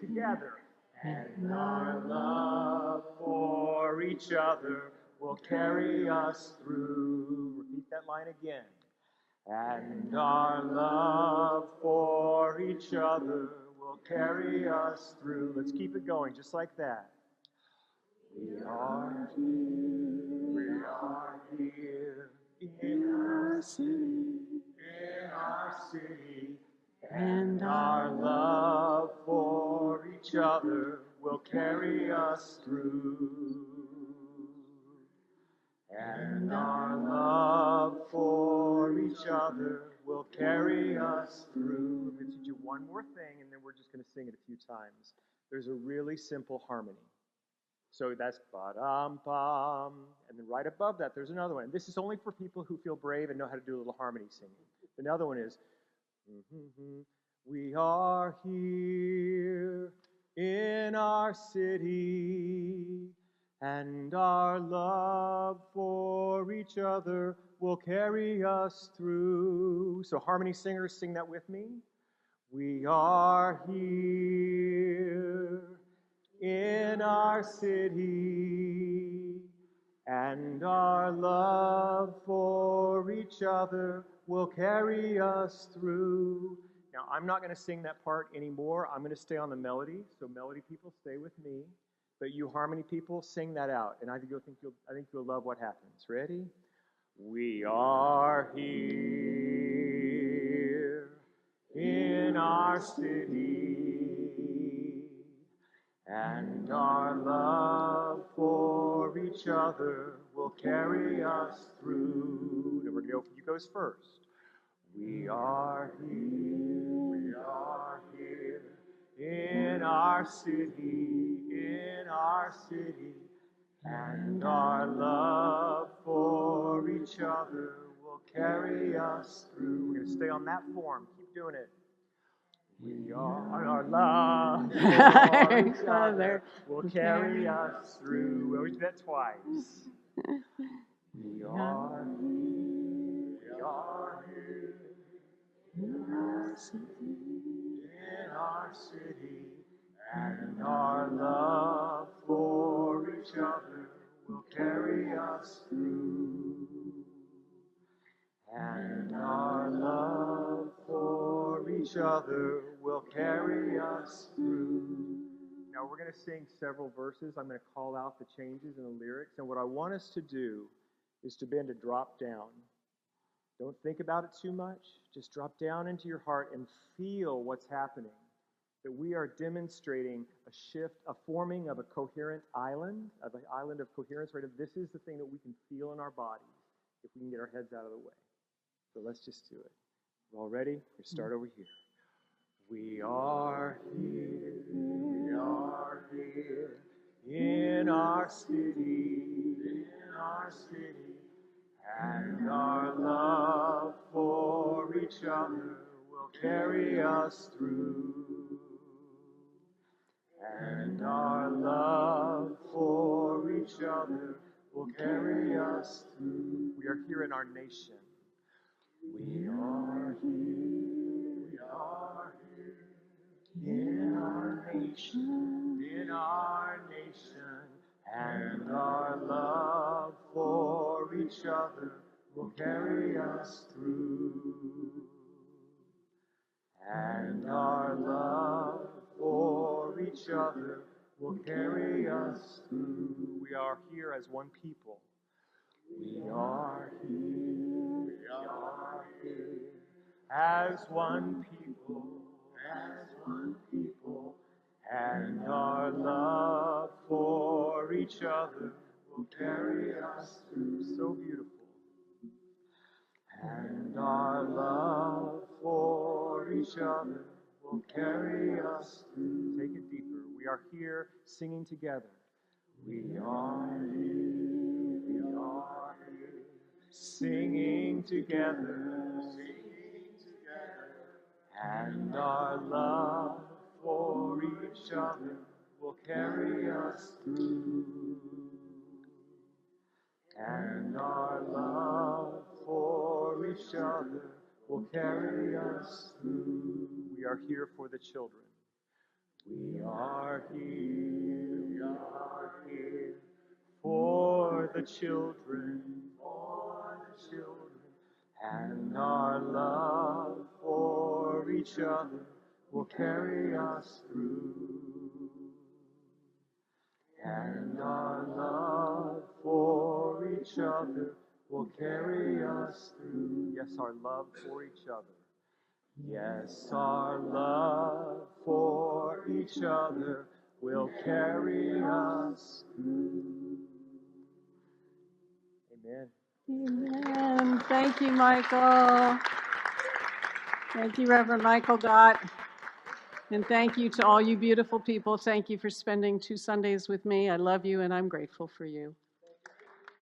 together. And our love for each other will carry us through. Repeat that line again. And our love for each other will carry us through. Let's keep it going, just like that. We are here in our city, and our love for each other will carry us through. And our love for each other will carry us through. I'm going to teach you one more thing, and then we're just going to sing it a few times. There's a really simple harmony. So that's ba-dum-bum. And then right above that, there's another one. This is only for people who feel brave and know how to do a little harmony singing. Another one is, we are here in our city, and our love for each other will carry us through. So harmony singers, sing that with me. We are here in our city, and our love for each other will carry us through. Now, I'm not going to sing that part anymore. I'm going to stay on the melody. So melody people, stay with me. But you harmony people, sing that out. And I think you'll love what happens. Ready? We are here in our city, and our love for each other will carry us through. You goes first. We are here in our city, and our love for each other will carry us through. We're going to stay on that form. Keep doing it. We are our love for each other will carry us through. We always do that twice. We are here in our city, and our love for each other will carry us through. And our love for each other will carry us through. Now we're going to sing several verses. I'm going to call out the changes in the lyrics. And what I want us to do is to begin to drop down. Don't think about it too much. Just drop down into your heart and feel what's happening. That we are demonstrating a shift, a forming of a coherent island, of an island of coherence. Right? This is the thing that we can feel in our bodies if we can get our heads out of the way. So let's just do it. We're all ready? We'll start over here. We are here in our city, and our love for each other will carry us through. And our love for each other will carry us through. We are here in our nation. We are here in our nation, and our love for each other will carry us through. And our love for each other will carry us through. We are here as one people. We are here as one people, and our love for each other will carry us through. So beautiful. And our love for each other will carry us through. Take it deeper. We are here singing together. We are here singing together, and our love for each other will carry us through. And our love for each other will carry us through. We are here for the children. We are here for the children, and our love for each other will carry us through. And our love for each other will carry us through. Yes, our love for each other. Yes, our love for each other will carry us through. Amen. Amen. Thank you, Michael. Thank you, Reverend Michael Gott. And thank you to all you beautiful people. Thank you for spending 2 Sundays with me. I love you and I'm grateful for you.